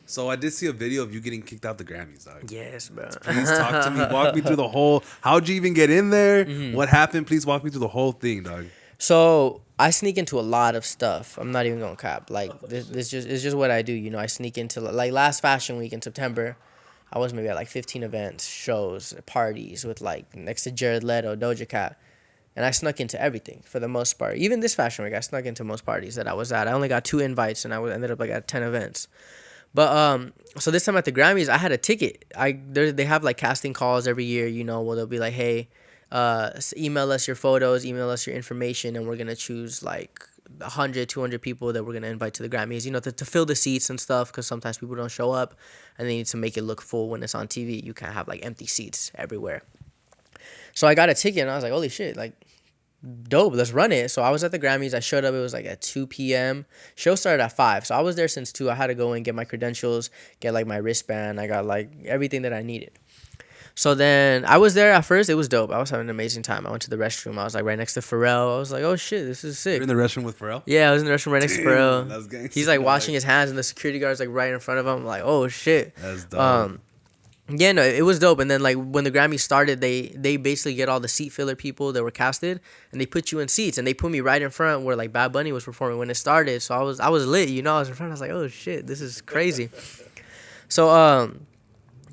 So I did see a video of you getting kicked out the Grammys, dog. Yes, bro. Please talk to me. Walk me through the whole. How'd you even get in there? What happened? Please walk me through the whole thing, dog. So I sneak into a lot of stuff. I'm not even gonna cap. Like this it's just what I do. You know, I sneak into like last Fashion Week in September. I was maybe at like 15 events, shows, parties with like next to Jared Leto, Doja Cat. And I snuck into everything for the most part. Even this Fashion Week, I snuck into most parties that I was at. I only got 2 invites, and I ended up like at 10 events. But so this time at the Grammys, I had a ticket. They have like casting calls every year, you know, where they'll be like, hey, email us your photos, email us your information, and we're gonna choose like 100, 200 people that we're gonna invite to the Grammys, you know, to fill the seats and stuff, because sometimes people don't show up, and they need to make it look full when it's on TV. You can't have like empty seats everywhere. So I got a ticket, and I was like, holy shit, like, dope, let's run it. So I was at the Grammys. I showed up. It was like at 2 p.m. Show started at 5. So I was there since 2. I had to go and get my credentials, get like my wristband. I got like everything that I needed. So then I was there at first. It was dope. I was having an amazing time. I went to the restroom. I was like right next to Pharrell. I was like, oh shit, this is sick. You're in the restroom with Pharrell? Yeah, I was in the restroom right next to Pharrell. He's like washing his hands, and the security guard's like right in front of him. I'm like, oh shit. That's dope. Yeah, no, it was dope. And then like when the Grammys started, they basically get all the seat filler people that were casted, and they put you in seats, and they put me right in front where like Bad Bunny was performing when it started. So I was lit, you know. I was in front. I was like, oh shit, this is crazy. So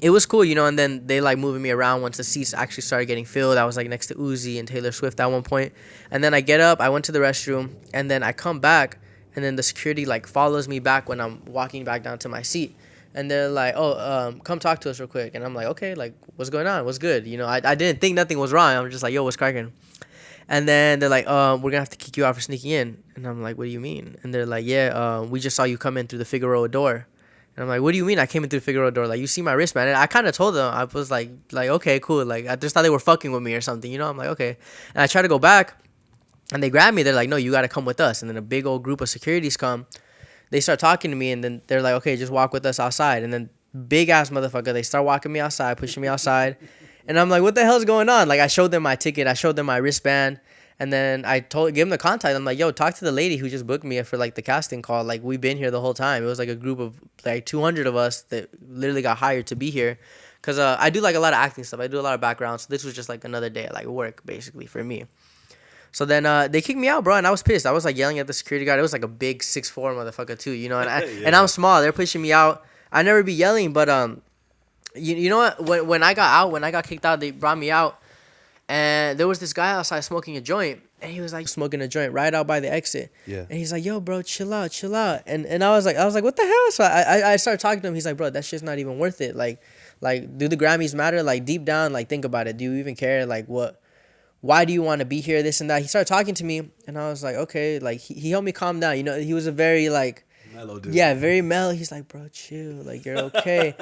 it was cool, you know. And then they like moving me around once the seats actually started getting filled. I was like next to Uzi and Taylor Swift at one point. And then I get up, I went to the restroom, and then I come back, and then the security like follows me back when I'm walking back down to my seat. And they're like, oh, come talk to us real quick. And I'm like, okay, like, what's going on? What's good? You know, I didn't think nothing was wrong. I'm just like, yo, what's cracking? And then they're like, we're going to have to kick you out for sneaking in. And I'm like, what do you mean? And they're like, yeah, we just saw you come in through the Figueroa door. And I'm like, what do you mean I came in through the Figueroa door? Like, you see my wristband? And I kind of told them, I was like, okay, cool. Like, I just thought they were fucking with me or something, you know? I'm like, okay. And I try to go back, and they grab me. They're like, no, you got to come with us. And then a big old group of securities come. They start talking to me, and then they're like, okay, just walk with us outside. And then big ass motherfucker, they start walking me outside, pushing me outside. And I'm like, what the hell's going on? Like, I showed them my ticket. I showed them my wristband. And then I gave them the contact. I'm like, yo, talk to the lady who just booked me for like the casting call. Like, we've been here the whole time. It was like a group of like 200 of us that literally got hired to be here. Because I do like a lot of acting stuff. I do a lot of background. So this was just like another day at like work, basically, for me. So then they kicked me out, bro, and I was pissed. I was like yelling at the security guard. It was like a big 6'4" motherfucker too, you know. And and I'm small. They're pushing me out. I never be yelling, but you know what? When I got kicked out, they brought me out, and there was this guy outside smoking a joint, and he was like smoking a joint right out by the exit. Yeah. And he's like, yo, bro, chill out. And I was like, what the hell? So I started talking to him. He's like, bro, that shit's not even worth it. Like, do the Grammys matter? Like, deep down, like, think about it. Do you even care? Like, what? Why do you want to be here, this and that? He started talking to me, and I was like, okay. Like, he helped me calm down. You know, he was a very, like... mellow dude. Yeah, very mellow. He's like, bro, chill. Like, you're okay.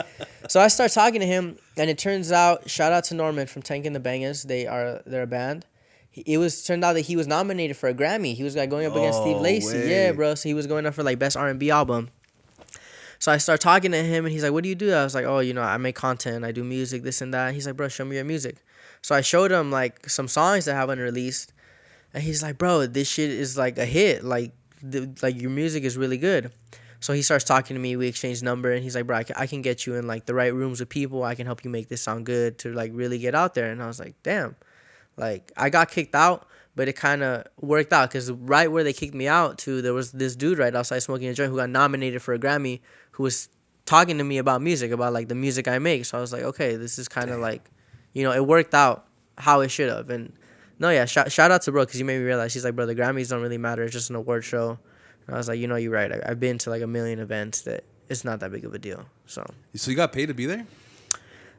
So I start talking to him, and it turns out, shout out to Norman from Tank and the Bangers. They're a band. Turned out that he was nominated for a Grammy. He was like going up against Steve Lacy. Way. Yeah, bro. So he was going up for like best R&B album. So I start talking to him, and he's like, what do you do? I was like, oh, you know, I make content. I do music, this and that. He's like, bro, show me your music. So I showed him like some songs that I haven't released, and he's like, bro, this shit is like a hit. Like your music is really good. So he starts talking to me. We exchange number, and he's like, bro, I can get you in like the right rooms with people. I can help you make this sound good to like really get out there. And I was like, damn. Like, I got kicked out, but it kind of worked out, because right where they kicked me out to, there was this dude right outside smoking a joint who got nominated for a Grammy, who was talking to me about music, about like the music I make. So I was like, okay, this is kind of like, you know, it worked out how it should have. And no, yeah, shout out to bro, because you made me realize. He's like, bro, the Grammys don't really matter. It's just an award show. And I was like, you know, you're right. I've been to like a million events that it's not that big of a deal. So you got paid to be there?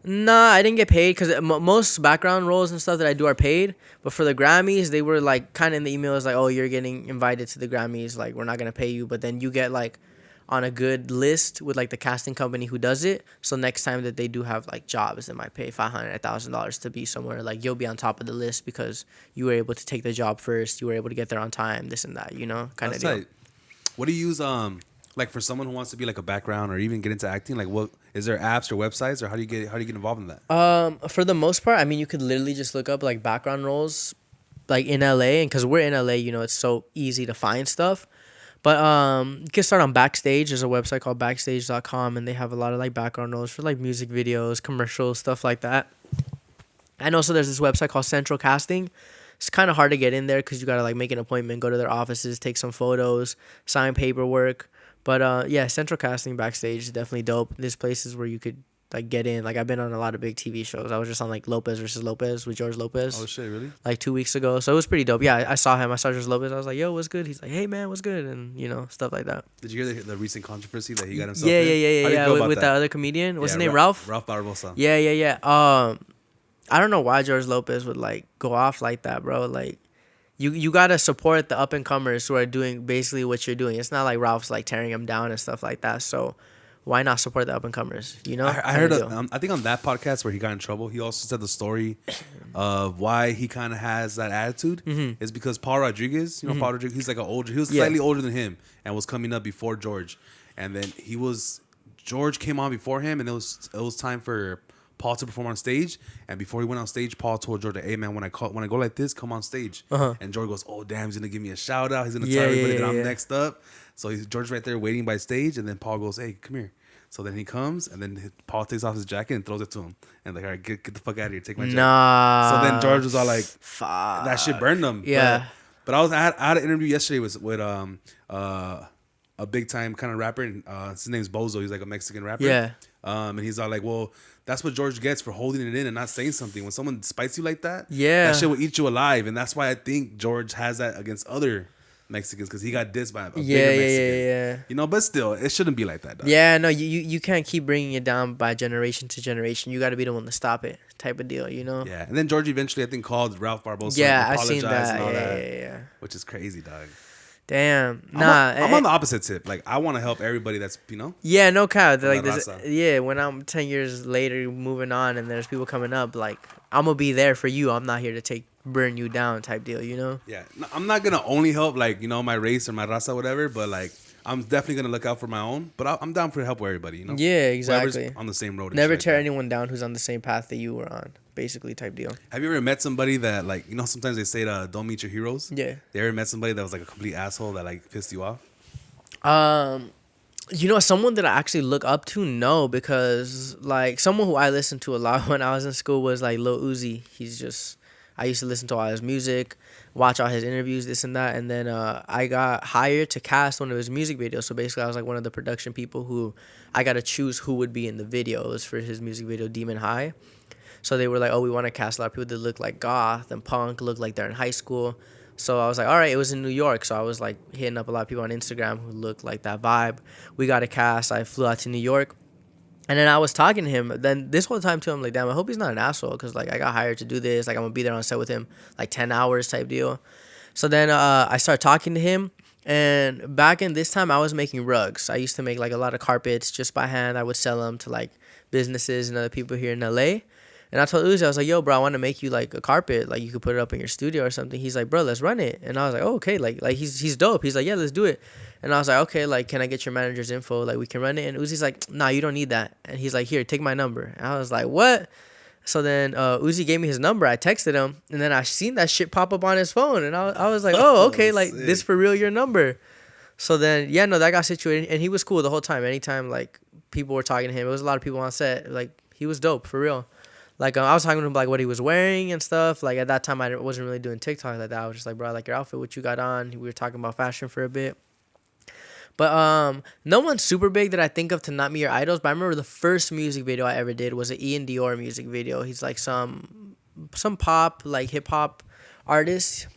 Nah, I didn't get paid because most background roles and stuff that I do are paid. But for the Grammys, they were like kind of in the email was like, oh, you're getting invited to the Grammys. Like, we're not going to pay you. But then you get like on a good list with like the casting company who does it. So next time that they do have like jobs that might pay $500, $1,000 to be somewhere, like you'll be on top of the list because you were able to take the job first. You were able to get there on time, this and that, you know, kind of deal. Tight. What do you use like for someone who wants to be like a background or even get into acting? Like, what is there apps or websites, or how do you get involved in that? For the most part, I mean, you could literally just look up like background roles, like in LA, and because we're in LA, you know, it's so easy to find stuff. But you can start on Backstage. There's a website called backstage.com, and they have a lot of like background roles for like music videos, commercials, stuff like that. And also there's this website called Central Casting. It's kind of hard to get in there because you got to like make an appointment, go to their offices, take some photos, sign paperwork. But yeah, Central Casting, Backstage is definitely dope. There's places where you could like get in. Like I've been on a lot of big TV shows. I was just on like Lopez versus Lopez with George Lopez. Oh shit, really? Like 2 weeks ago. So it was pretty dope. Yeah, I saw him. I saw George Lopez. I was like, yo, what's good? He's like, hey man, what's good? And you know, stuff like that. Did you hear the recent controversy that he got himself Yeah, in? yeah. With that other comedian. What's his name? Ralph? Ralph Barbosa. Yeah. I don't know why George Lopez would like go off like that, bro. Like you gotta support the up and comers who are doing basically what you're doing. It's not like Ralph's like tearing him down and stuff like that. So why not support the up and comers? You know, I heard. I think on that podcast where he got in trouble, he also said the story of why he kind of has that attitude is because Paul Rodriguez. You know, Paul Rodriguez. He's like he was slightly older than him and was coming up before George, and then George came on before him, and it was time for Paul to perform on stage, and before he went on stage, Paul told George, "Hey man, when I go like this, come on stage." And George goes, "Oh damn, he's gonna give me a shout out. He's gonna tell everybody that I'm next up." So George right there waiting by stage, and then Paul goes, "Hey, come here." So then he comes, and then Paul takes off his jacket and throws it to him, and like, "All right, get the fuck out of here, take my jacket." Nah. So then George was all like, "Fuck." That shit burned him. Yeah. But I had an interview yesterday with a big time kind of rapper, and his name's Bozo. He's like a Mexican rapper. Yeah. And he's all like, well, that's what George gets for holding it in and not saying something. When someone spites you like that, that shit will eat you alive. And that's why I think George has that against other Mexicans, because he got dissed by a bigger Mexican. Yeah. You know, but still, it shouldn't be like that, dog. Yeah, no, you can't keep bringing it down by generation to generation. You got to be the one to stop it, type of deal, you know? Yeah, and then George eventually, I think, called Ralph Barbosa. Yeah, I've seen that. And all that. Yeah. Which is crazy, dog. Damn. Nah. I'm on the opposite tip. Like, I want to help everybody that's, you know? Yeah, no cap. Like this, yeah, when I'm 10 years later moving on and there's people coming up, like, I'm going to be there for you. I'm not here to burn you down type deal, you know? Yeah. No, I'm not going to only help, like, you know, my race or my raza, whatever, but, like, I'm definitely going to look out for my own. But I'm down for help everybody, you know? Yeah, exactly. Whoever's on the same road. Never tear anyone down who's on the same path that you were on, basically, type deal. Have you ever met somebody that, like, you know, sometimes they say don't meet your heroes? Yeah. You ever met somebody that was, like, a complete asshole that, like, pissed you off? You know, someone that I actually look up to, no, because, like, someone who I listened to a lot when I was in school was, like, Lil Uzi. I used to listen to all his music, watch all his interviews, this and that, and then I got hired to cast one of his music videos. So basically, I was like one of the production people who I got to choose who would be in the video. It was for his music video, Demon High. So they were like, oh, we want to cast a lot of people that look like goth and punk, look like they're in high school. So I was like, all right, it was in New York. So I was like hitting up a lot of people on Instagram who looked like that vibe. We got a cast. I flew out to New York. And then I was talking to him. Then this whole time, too, I'm like, damn, I hope he's not an asshole. Because, like, I got hired to do this. Like, I'm going to be there on set with him, like, 10 hours type deal. So then I started talking to him. And back in this time, I was making rugs. I used to make, like, a lot of carpets just by hand. I would sell them to, like, businesses and other people here in L.A. And I told Uzi, I was like, yo, bro, I want to make you, like, a carpet. Like, you could put it up in your studio or something. He's like, bro, let's run it. And I was like, oh, okay. Like he's dope. He's like, yeah, let's do it. And I was like, okay, like, can I get your manager's info? Like, we can run it. And Uzi's like, nah, you don't need that. And he's like, here, take my number. And I was like, what? So then Uzi gave me his number. I texted him. And then I seen that shit pop up on his phone. And I was like, oh, okay, like, this for real, your number. So then, yeah, no, that got situated. And he was cool the whole time. Anytime, like, people were talking to him, it was a lot of people on set. Like, he was dope, for real. Like, I was talking to him, like, what he was wearing and stuff. Like, at that time, I wasn't really doing TikTok like that. I was just like, bro, I like your outfit, what you got on. We were talking about fashion for a bit. But no one's super big that I think of to not meet your idols. But I remember the first music video I ever did was an Ian Dior music video. He's like some pop, like hip hop artist.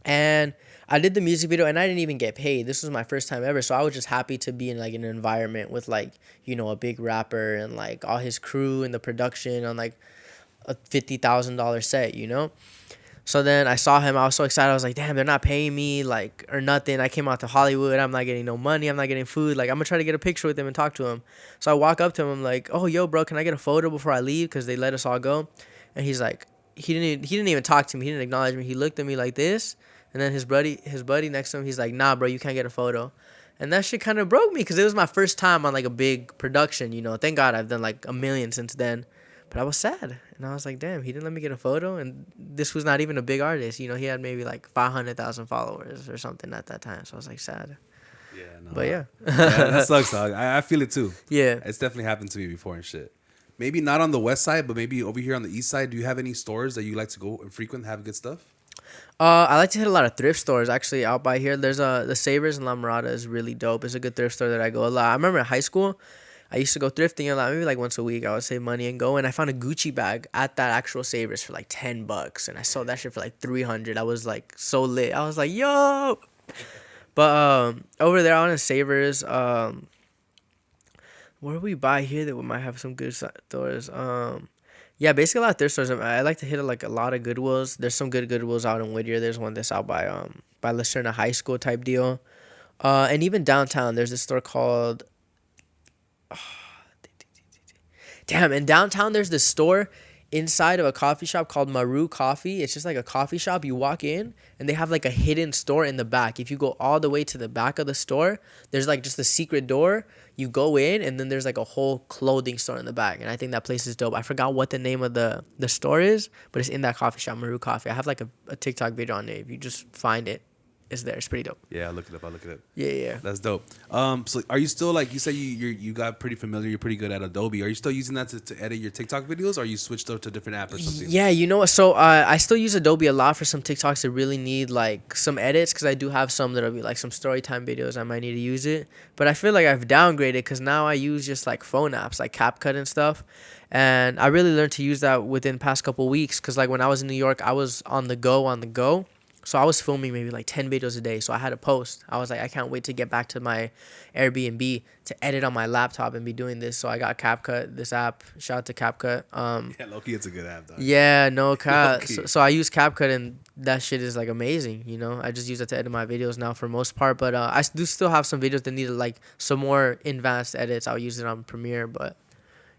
And I did the music video and I didn't even get paid. This was my first time ever. So I was just happy to be in like an environment with like, you know, a big rapper and like all his crew and the production on like a $50,000 set, you know? So then I saw him. I was so excited. I was like, damn, they're not paying me like or nothing. I came out to Hollywood. I'm not getting no money. I'm not getting food. Like, I'm going to try to get a picture with him and talk to him. So I walk up to him. I'm like, oh, yo, bro, can I get a photo before I leave? Because they let us all go. And he's like, he didn't even talk to me. He didn't acknowledge me. He looked at me like this. And then his buddy next to him, he's like, nah, bro, you can't get a photo. And that shit kind of broke me because it was my first time on like a big production, you know. Thank God I've done like a million since then. But I was sad. And I was like, damn, he didn't let me get a photo. And this was not even a big artist. You know, he had maybe like 500,000 followers or something at that time. So I was like sad. Yeah, no. But yeah. That sucks, dog. I feel it too. Yeah. It's definitely happened to me before and shit. Maybe not on the west side, but maybe over here on the east side. Do you have any stores that you like to go and frequent, have good stuff? I like to hit a lot of thrift stores actually out by here. There's the Savers in La Mirada is really dope. It's a good thrift store that I go a lot. I remember in high school, I used to go thrifting a lot, maybe like once a week. I would save money and go. And I found a Gucci bag at that actual Savers for like $10, and I sold that shit for like $300. I was like so lit. I was like, yo. But over there on the Savers, where do we buy here that we might have some good stores? Yeah, basically a lot of thrift stores. I like to hit like a lot of Goodwills. There's some good Goodwills out in Whittier. There's one that's out by Lucerna High School type deal. And even downtown, there's this store called. Damn, in downtown there's this store inside of a coffee shop called Maru Coffee. It's just like a coffee shop. You walk in and they have like a hidden store in the back. If you go all the way to the back of the store, there's like just a secret door. You go in and then there's like a whole clothing store in the back. And I think that place is dope. I forgot what the name of the store is, but it's in that coffee shop, Maru Coffee. I have like a TikTok video on it. If you just find it, it's there. It's pretty dope. Yeah, I'll look it up. Yeah. That's dope. So are you still like you said you got pretty familiar? You're pretty good at Adobe. Are you still using that to edit your TikTok videos, or you switched up to a different app or something? Yeah, you know what? So I still use Adobe a lot for some TikToks that really need like some edits because I do have some that'll be like some story time videos. I might need to use it, but I feel like I've downgraded because now I use just like phone apps like CapCut and stuff. And I really learned to use that within the past couple weeks because like when I was in New York, I was on the go. So I was filming maybe like 10 videos a day. So I had to post. I was like, I can't wait to get back to my Airbnb to edit on my laptop and be doing this. So I got CapCut, this app. Shout out to CapCut. Yeah, low-key, it's a good app, dog. Yeah, no cap. So I use CapCut and that shit is like amazing. You know, I just use it to edit my videos now for most part. But I do still have some videos that need like some more advanced edits. I'll use it on Premiere, but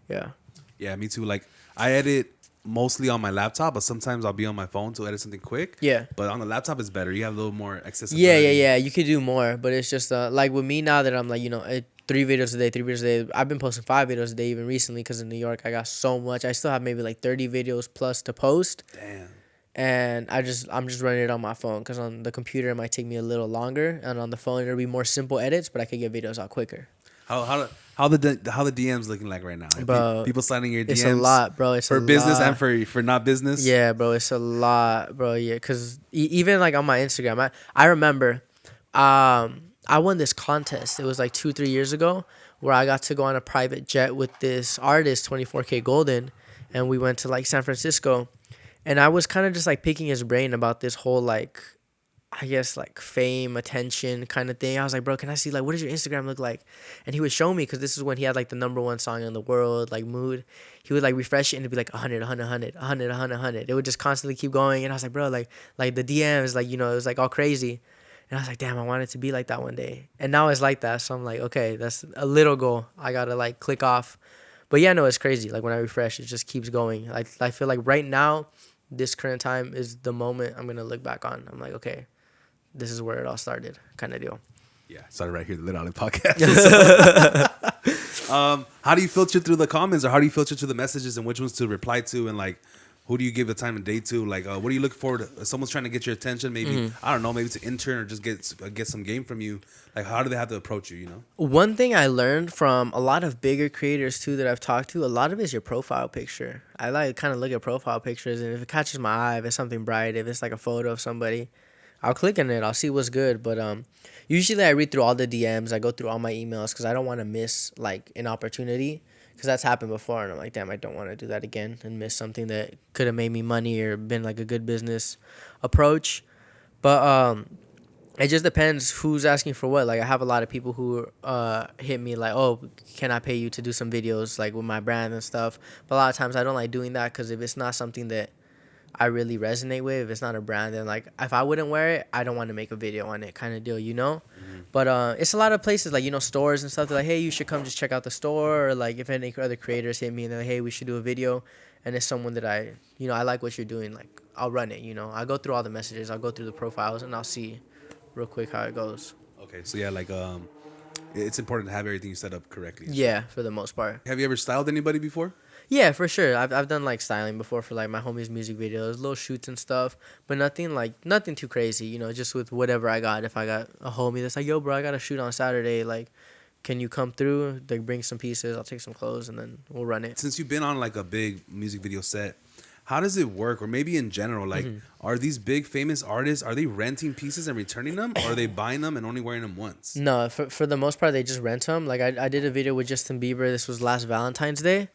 yeah. Yeah, me too. Like I edit mostly on my laptop, but sometimes I'll be on my phone to edit something quick. Yeah. But on the laptop, it's better. You have a little more accessibility. Yeah. You could do more, but it's just like with me now that I'm like, you know, 3 videos a day. I've been posting 5 videos a day even recently because in New York I got so much. I still have maybe like 30 videos plus to post. Damn. And I'm just running it on my phone because on the computer it might take me a little longer, and on the phone it'll be more simple edits, but I could get videos out quicker. How the DMs looking like right now? Bro, people sliding your DMs. It's a lot, bro. It's for business and for not business. Yeah, bro. It's a lot, bro. Yeah, because even like on my Instagram, I remember, I won this contest. It was like 2-3 years ago, where I got to go on a private jet with this artist, 24K Golden, and we went to like San Francisco, and I was kind of just like picking his brain about this whole like, I guess like fame, attention kind of thing. I was like, bro, can I see like what does your Instagram look like? And he would show me because this is when he had like the #1 song in the world, like Mood. He would like refresh it and it'd be like 100, 100, 100, 100, 100, 100. It would just constantly keep going. And I was like, bro, like the DMs, like, you know, it was like all crazy. And I was like, damn, I want it to be like that one day. And now it's like that. So I'm like, okay, that's a little goal. I gotta like click off. But yeah, no, it's crazy. Like when I refresh, it just keeps going. Like I feel like right now, this current time is the moment I'm gonna look back on. I'm like, okay, this is where it all started, kind of deal. Yeah, started right here, the Lit Island podcast. How do you filter through the comments, or how do you filter through the messages, and which ones to reply to, and like, who do you give the time of day to? Like, what do you look forward to? If someone's trying to get your attention, maybe, I don't know, maybe to intern or just get some game from you. Like, how do they have to approach you, you know? One thing I learned from a lot of bigger creators, too, that I've talked to, a lot of it is your profile picture. I like kind of look at profile pictures, and if it catches my eye, if it's something bright, if it's like a photo of somebody, I'll click on it. I'll see what's good. But usually I read through all the DMs. I go through all my emails because I don't want to miss like an opportunity. Because that's happened before, and I'm like, damn, I don't want to do that again and miss something that could have made me money or been like a good business approach. But it just depends who's asking for what. Like I have a lot of people who hit me like, oh, can I pay you to do some videos like with my brand and stuff. But a lot of times I don't like doing that because if it's not something that I really resonate with, if it's not a brand, then like if I wouldn't wear it, I don't want to make a video on it kind of deal, you know. But it's a lot of places like, you know, stores and stuff. They're like, hey, you should come just check out the store. Or like if any other creators hit me and they're like, hey, we should do a video, and it's someone that I, you know, I like what you're doing, like I'll run it. You know, I'll go through all the messages, I'll go through the profiles, and I'll see real quick how it goes. Okay, so yeah, like it's important to have everything set up correctly. Yeah, for the most part. Have you ever styled anybody before? Yeah, for sure. I've done like styling before for like my homies' music videos, little shoots and stuff, but nothing too crazy. You know, just with whatever I got. If I got a homie that's like, yo, bro, I got a shoot on Saturday. Like, can you come through? Like, bring some pieces. I'll take some clothes and then we'll run it. Since you've been on like a big music video set, how does it work? Or maybe in general, like, are these big famous artists, are they renting pieces and returning them? Or are they buying them and only wearing them once? No, for the most part, they just rent them. Like, I did a video with Justin Bieber. This was last Valentine's Day.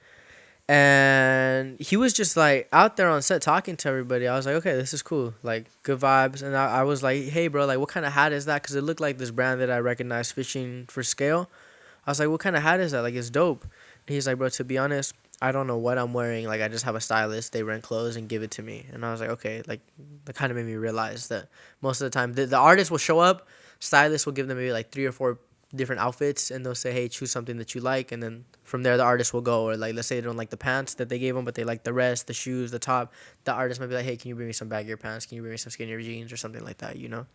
And he was just like out there on set talking to everybody. I was like, okay, this is cool, like good vibes. And I was like, hey, bro, like what kind of hat is that? Because it looked like this brand that I recognized, Fishing for Scale. I was like, what kind of hat is that? Like, it's dope. And he's like, bro, to be honest, I don't know what I'm wearing. Like, I just have a stylist. They rent clothes and give it to me. And I was like, okay, like that kind of made me realize that most of the time the artist will show up, stylist will give them maybe like 3 or 4 different outfits, and they'll say, hey, choose something that you like, and then from there the artist will go. Or like, let's say they don't like the pants that they gave them, but they like the rest, the shoes, the top. The artist might be like, hey, can you bring me some baggier pants? Can you bring me some skinnier jeans or something like that, you know?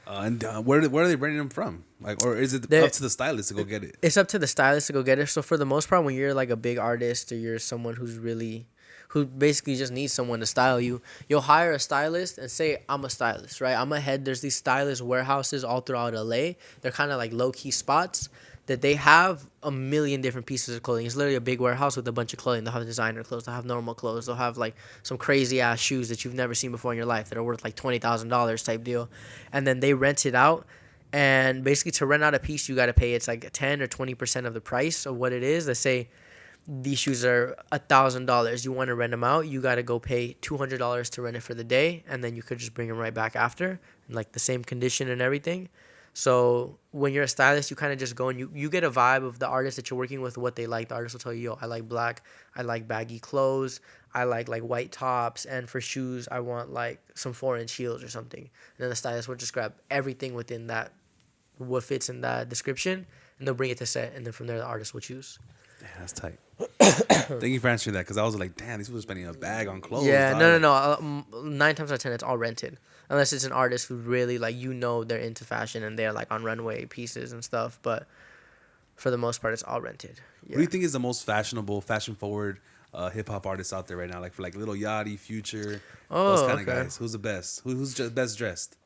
And where are they bringing them from? Like, or is it up to the stylist to go get it? It's up to the stylist to go get it. So for the most part, when you're like a big artist or you're someone who basically just needs someone to style you, you'll hire a stylist and say, I'm a stylist, right? I'm ahead. There's these stylist warehouses all throughout LA. They're kind of like low-key spots that they have a million different pieces of clothing. It's literally a big warehouse with a bunch of clothing. They'll have designer clothes. They'll have normal clothes. They'll have like some crazy-ass shoes that you've never seen before in your life that are worth like $20,000 type deal. And then they rent it out. And basically to rent out a piece, you got to pay. It's like 10 or 20% of the price of what it is. Let's say these shoes are $1,000. You want to rent them out, you got to go pay $200 to rent it for the day, and then you could just bring them right back after, in like the same condition and everything. So when you're a stylist, you kind of just go and you get a vibe of the artist that you're working with, what they like. The artist will tell you, yo, I like black, I like baggy clothes, I like white tops, and for shoes, I want like some 4-inch heels or something. And then the stylist will just grab everything within that, what fits in that description, and they'll bring it to set, and then from there the artist will choose. Yeah, that's tight. Thank you for answering that, because I was like, damn, these people are spending a bag on clothes. Yeah, no. 9 times out of 10, it's all rented. Unless it's an artist who really, like, you know, they're into fashion and they're, like, on runway pieces and stuff. But for the most part, it's all rented. Yeah. What do you think is the most fashionable, fashion-forward hip-hop artist out there right now? Like, for, like, Lil Yachty, Future, those kind of guys. Who's the best? Who's best dressed?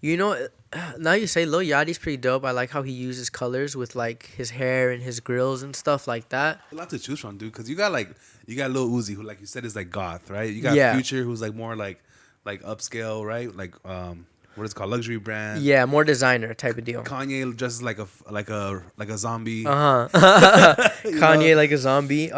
You know, now you say Lil Yachty's pretty dope. I like how he uses colors with like his hair and his grills and stuff like that. A lot to choose from, dude. Because you got Lil Uzi, who, like you said, is like goth, right? You got Future, who's like more like upscale, right? Like what is it called, luxury brand. Yeah, more designer type of deal. Kanye dresses like a zombie. Kanye like a zombie.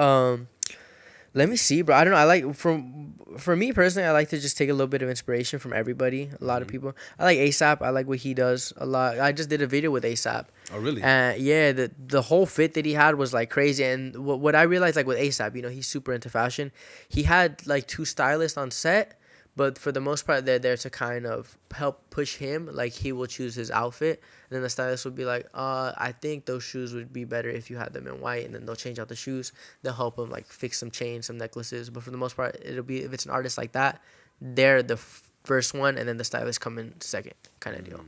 Let me see, bro. I don't know. I like for me personally, I like to just take a little bit of inspiration from everybody. A lot of people. I like ASAP. I like what he does a lot. I just did a video with ASAP. Oh, really? Yeah, the whole fit that he had was like crazy. And what I realized, like with ASAP, you know, he's super into fashion. He had like 2 stylists on set, but for the most part, they're there to kind of help push him. Like, he will choose his outfit, and then the stylist will be like, I think those shoes would be better if you had them in white, and then they'll change out the shoes. They'll help him, like, fix some chains, some necklaces. But for the most part, it'll be, if it's an artist like that, they're the first one, and then the stylist come in second kind of deal.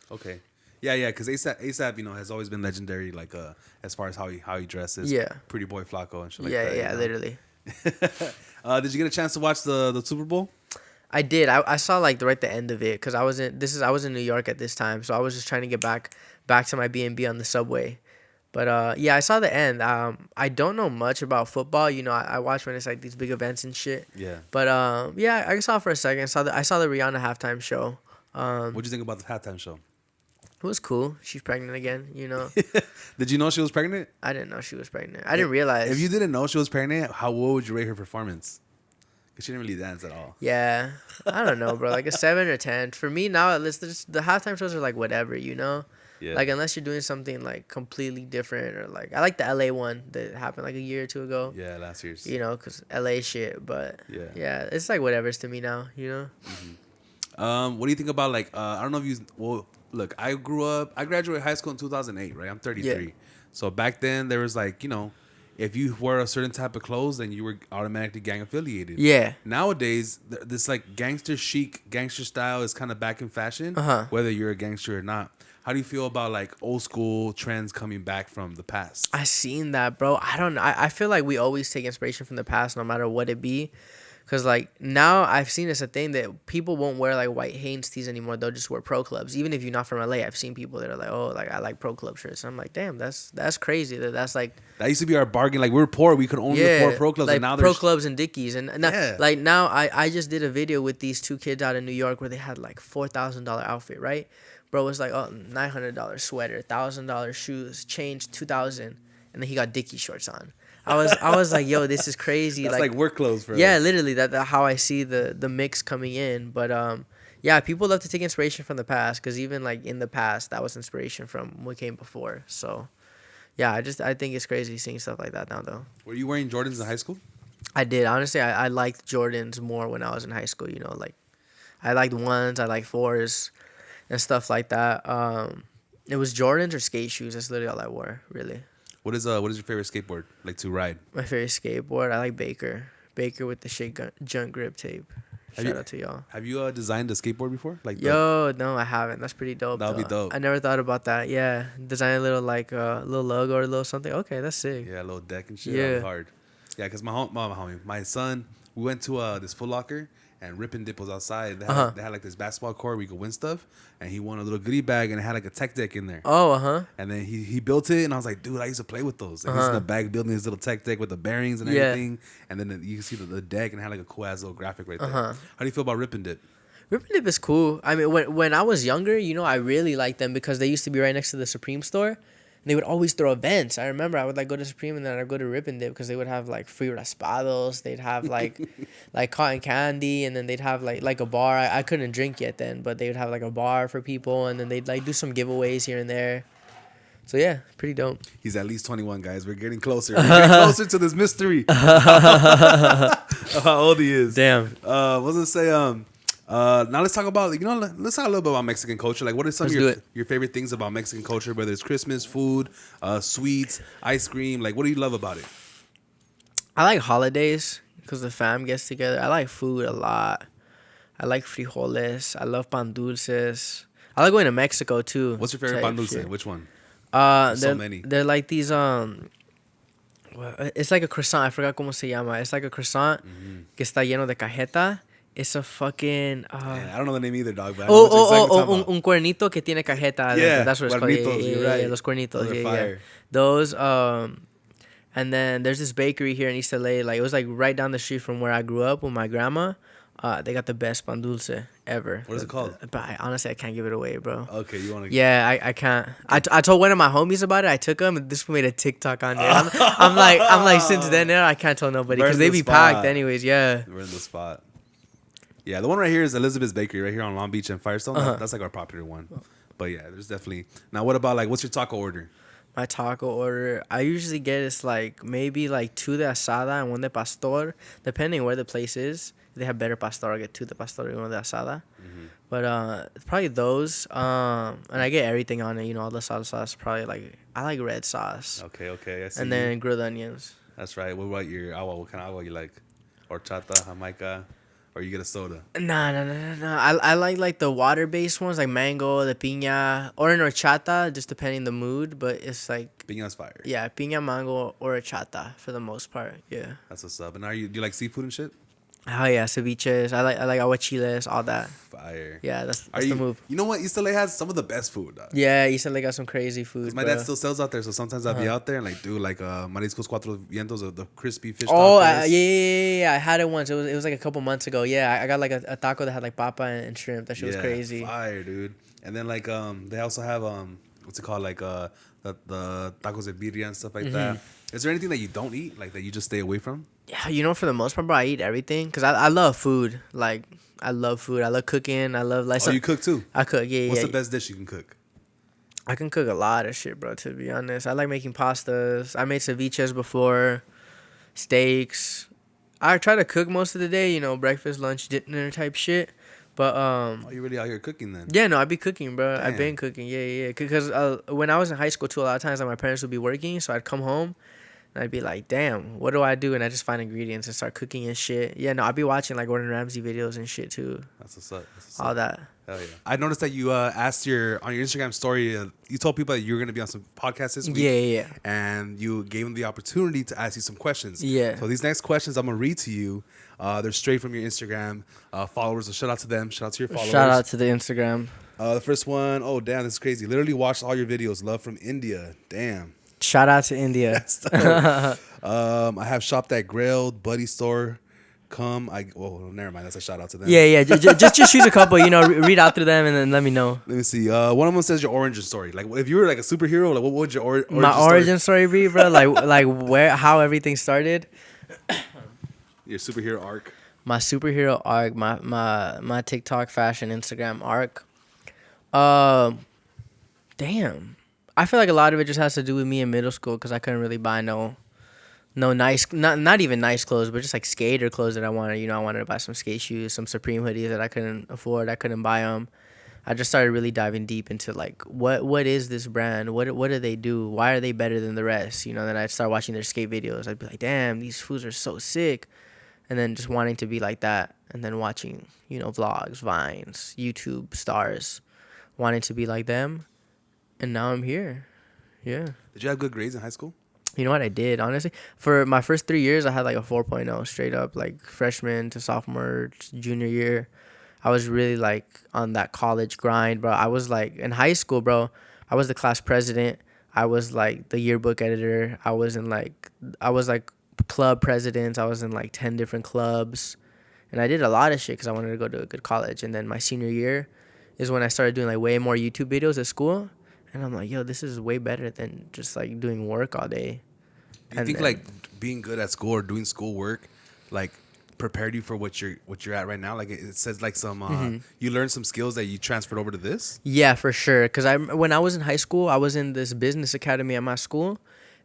Okay. Yeah, because ASAP, you know, has always been legendary, like, as far as how he dresses. Yeah. Pretty Boy Flacco and shit like that. Yeah, you know? Literally. Did you get a chance to watch the Super Bowl? I did. I saw like right the end of it because I was in New York at this time, so I was just trying to get back to my B&B on the subway. But yeah, I saw the end. I don't know much about football. You know, I watch when it's like these big events and shit. Yeah. But yeah, I saw for a second. I saw the Rihanna halftime show. What'd you think about the halftime show? It was cool. She's pregnant again, Did you know she was pregnant? I didn't know she was pregnant. I didn't realize. If you didn't know she was pregnant, what would you rate her performance? Because she didn't really dance at all. Yeah. I don't know, bro. Like a 7 or 10. For me now, at least the halftime shows are like whatever, Yeah. Like unless you're doing something like completely different or like I like the LA one that happened like a year or two ago. Yeah, last year's. Because LA shit. But yeah, it's like whatever's to me now. What do you think about like I don't know if you look, I graduated high school in 2008, right? I'm 33. Yeah. So back then there was like, if you wore a certain type of clothes, then you were automatically gang affiliated. Yeah. Nowadays, this like gangster chic, gangster style is kind of back in fashion, whether you're a gangster or not. How do you feel about like old school trends coming back from the past? I seen that, bro. I don't know. I feel like we always take inspiration from the past, no matter what it be. Because, like, now I've seen it's a thing that people won't wear, like, white Hanes tees anymore. They'll just wear Pro Clubs. Even if you're not from LA, I've seen people that are like, oh, like, I like Pro Club shirts. And I'm like, damn, that's crazy. That's, like... That used to be our bargain. Like, we were poor. We could only afford Pro Clubs. Like, and now Pro Clubs and Dickies. And now, like, now I just did a video with these two kids out in New York where they had, like, $4,000 outfit, right? Bro was like, oh, $900 sweater, $1,000 shoes, change, $2,000. And then he got Dickie shorts on. I was like, yo, this is crazy. That's like work clothes for us. Literally, that how I see the mix coming in. But people love to take inspiration from the past because even like in the past, that was inspiration from what came before. So, yeah, I think it's crazy seeing stuff like that now, though. Were you wearing Jordans in high school? I did. Honestly, I liked Jordans more when I was in high school. Like I liked ones, I liked fours, and stuff like that. It was Jordans or skate shoes. That's literally all I wore, really. What is your favorite skateboard like to ride? My favorite skateboard, I like Baker with the shake junk grip tape. Shout out to y'all. Have you designed a skateboard before? Like no, I haven't. That's pretty dope. That would be dope. I never thought about that. Yeah, design a little like little logo or a little something. Okay, that's sick. Yeah, a little deck and shit. Yeah, that was hard. Yeah, because my son, we went to this Foot Locker. And Rip and Dip was outside. They had like this basketball court where you could win stuff. And he won a little goodie bag and it had like a tech deck in there. Oh, And then he built it and I was like, dude, I used to play with those. Like he's in the bag building his little tech deck with the bearings and everything. And then you can see the deck and it had like a cool ass little graphic right there. How do you feel about Rip and Dip? Rip and Dip is cool. I mean, when I was younger, I really liked them because they used to be right next to the Supreme store. They would always throw events. I remember I would like go to Supreme and then I'd go to Rip and Dip because they would have like free raspados. They'd have like like cotton candy and then they'd have like a bar. I couldn't drink yet then, but they would have like a bar for people and then they'd like do some giveaways here and there. So yeah, pretty dope. He's at least 21, guys. We're getting closer. We're getting closer to this mystery. How old he is. Damn. I was gonna say now let's talk about let's talk a little bit about Mexican culture. Like, what are some of your favorite things about Mexican culture? Whether it's Christmas, food, sweets, ice cream. Like, what do you love about it? I like holidays because the fam gets together. I like food a lot. I like frijoles. I love pan dulces. I like going to Mexico too. What's your favorite pan dulce? Which one? So many. They're like these it's like a croissant. I forgot cómo se llama. It's like a croissant que está lleno de cajeta. It's a fucking... Man, I don't know the name either, dog. But un cuernito que tiene cajeta. Yeah, that's what it's called. You're right. Los cuernitos. Those are fire. Those, and then there's this bakery here in East LA. Like, it was like right down the street from where I grew up with my grandma. They got the best pan dulce ever. What is it called? But honestly, I can't give it away, bro. Okay, you want to... Yeah, I can't. I told one of my homies about it. I took them, and this made a TikTok on there. I'm like, since then, I can't tell nobody because they be packed anyways. Yeah. We're in the spot. Yeah, the one right here is Elizabeth's Bakery right here on Long Beach and Firestone. That's like our popular one. But yeah, there's definitely... Now, what about like, what's your taco order? My taco order, I usually get it's like maybe like 2 de asada and 1 de pastor, depending where the place is. If they have better pastor, I get 2 de pastor and 1 de asada. But probably those. And I get everything on it, all the salsas. Probably like, I like red sauce. Okay. I see. And then grilled onions. That's right. What about your agua? What kind of agua you like? Horchata, Jamaica? Or you get a soda? No. I like the water-based ones, like mango, the piña, or an horchata, just depending the mood. But it's like... Piña's fire. Yeah, piña, mango, or horchata for the most part. Yeah. That's what's up. And do you like seafood and shit? Oh yeah, ceviches. I like aguachiles, all that. Fire. Yeah, that's Are the you? move. You know what? East LA has some of the best food, dog. Yeah, you said they got some crazy Cause food, my dad bro. still sells out there, so sometimes I'll be out there and like do like mariscos cuatro vientos, the crispy fish Oh, tacos. yeah. I had it once. It was like a couple months ago. Yeah, I got like a taco that had like papa and shrimp. That shit was Yeah, crazy. fire, dude. And then like they also have what's it called, like the tacos de birria and stuff like that. Is there anything that you don't eat, like that you just stay away from? Yeah, for the most part, bro, I eat everything because I love food. Like, I love food. I love cooking. I love like. Oh, you cook too? I cook. Yeah, What's yeah. the best dish you can cook? I can cook a lot of shit, bro. To be honest, I like making pastas. I made ceviches before, steaks. I try to cook most of the day. Breakfast, lunch, dinner type shit. But Oh, you really out here cooking then? yeah, no, I be cooking, bro. I've Damn. been cooking. Yeah. Because when I was in high school too, a lot of times like my parents would be working, so I'd come home. And I'd be like, damn, what do I do? And I just find ingredients and start cooking and shit. Yeah, no, I'd be watching like Gordon Ramsay videos and shit too. That's what's up. That's what's All up. that. Hell yeah. I noticed that you asked on your Instagram story, you told people that you were going to be on some podcasts this week. Yeah. And you gave them the opportunity to ask you some questions. Yeah. So these next questions I'm going to read to you. They're straight from your Instagram followers. So shout out to them. Shout out to your followers. Shout out to the Instagram. The first one, oh, damn, this is crazy. Literally watched all your videos. Love from India. Damn. Shout out to India. That's dope. I have shopped at Grail, Buddy Store. Never mind. That's a shout out to them. Yeah. Just choose a couple, read out through them and then let me know. Let me see. One of them says your origin story. Like, if you were like a superhero, like, what would your origin My story? origin story be, bro? Like how everything started? Your superhero arc. My superhero arc, my TikTok fashion Instagram arc. Damn. I feel like a lot of it just has to do with me in middle school because I couldn't really buy no nice, not even nice clothes, but just like skater clothes that I wanted. I wanted to buy some skate shoes, some Supreme hoodies that I couldn't afford. I couldn't buy them. I just started really diving deep into like what is this brand? What do they do? Why are they better than the rest? Then I'd start watching their skate videos. I'd be like, damn, these fools are so sick. And then just wanting to be like that. And then watching, vlogs, Vines, YouTube stars, wanting to be like them. And now I'm here. Yeah. Did you have good grades in high school? You know what I did, honestly? For my first 3 years, I had like a 4.0 straight up, like freshman to sophomore, junior year. I was really like on that college grind, bro. I was like in high school, bro. I was the class president. I was like the yearbook editor. I was like club president. I was in like 10 different clubs. And I did a lot of shit because I wanted to go to a good college. And then my senior year is when I started doing like way more YouTube videos at school. And I'm like, yo, this is way better than just like doing work all day. Do you think like being good at school or doing school work, like prepared you for what you're at right now? Like it says like some you learned some skills that you transferred over to this. Yeah, for sure. Because when I was in high school, I was in this business academy at my school.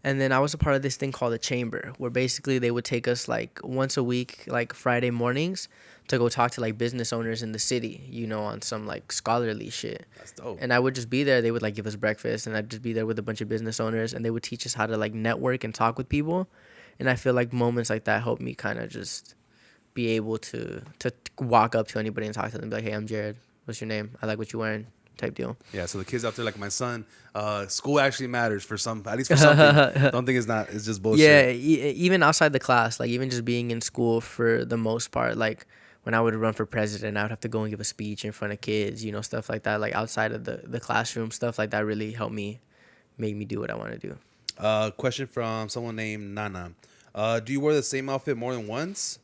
And then I was a part of this thing called a chamber, where basically they would take us like once a week, like Friday mornings, to go talk to like business owners in the city, on some like scholarly shit. That's dope. And I would just be there. They would like give us breakfast, and I'd just be there with a bunch of business owners, and they would teach us how to like network and talk with people. And I feel like moments like that helped me kind of just be able to walk up to anybody and talk to them and be like, hey, I'm Jared. What's your name? I like what you're wearing. Type deal. Yeah, so the kids out there, like my son, school actually matters for some, at least for something. Don't think it's just bullshit. Yeah, even outside the class, like even just being in school for the most part, like when I would run for president, I would have to go and give a speech in front of kids, stuff like that. Like outside of the classroom, stuff like that really helped me, make me do what I want to do. Question from someone named Nana. Do you wear the same outfit more than once?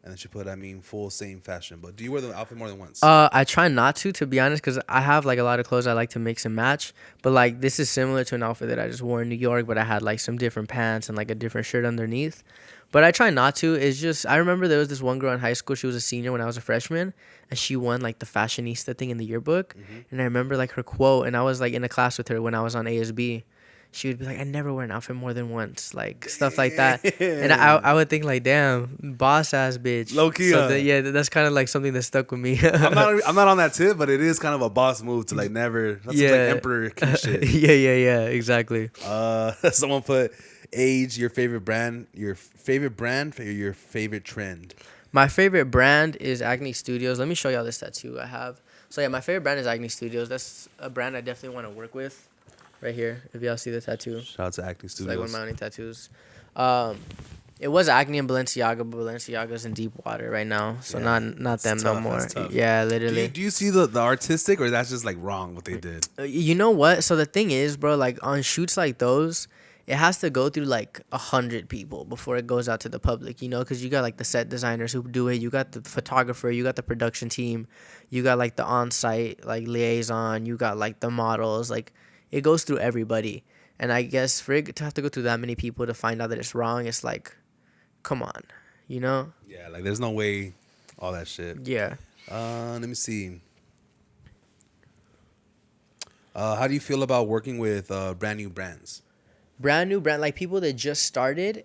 And then she put, full same fashion. But do you wear the outfit more than once? I try not to be honest, because I have like a lot of clothes I like to mix and match. But like this is similar to an outfit that I just wore in New York, but I had like some different pants and like a different shirt underneath. But I try not to. It's just, I remember there was this one girl in high school. She was a senior when I was a freshman, and she won like the fashionista thing in the yearbook. Mm-hmm. And I remember like her quote, and I was like in a class with her when I was on ASB. She would be like, I never wear an outfit more than once, like stuff like that. And I would think like, damn, boss ass bitch. Low key. Yeah, that's kind of like something that stuck with me. I'm not on that tip, but it is kind of a boss move to like never. That's like emperor kind of shit. Yeah, exactly. Someone put age, your favorite brand, your favorite trend. My favorite brand is Acne Studios. Let me show y'all this tattoo I have. So yeah, my favorite brand is Acne Studios. That's a brand I definitely want to work with. Right here, if y'all see the tattoo. Shout out to Acne Studios. It's like one of my only tattoos. It was Acne and Balenciaga, but Balenciaga's in deep water right now, so not them tough, no more. that's tough. Yeah, literally. Do you see the artistic, or that's just like wrong what they did? You know what? So the thing is, bro, like on shoots like those, it has to go through like 100 people before it goes out to the public. You know, because you got like the set designers who do it, you got the photographer, you got the production team, you got like the on-site like liaison, you got like the models. Like it goes through everybody, and I guess for it to have to go through that many people to find out that it's wrong, it's like, come on, you know? Yeah, like there's no way, all that shit. Yeah. Let me see. How do you feel about working with brand new brands? Brand new brand, like people that just started,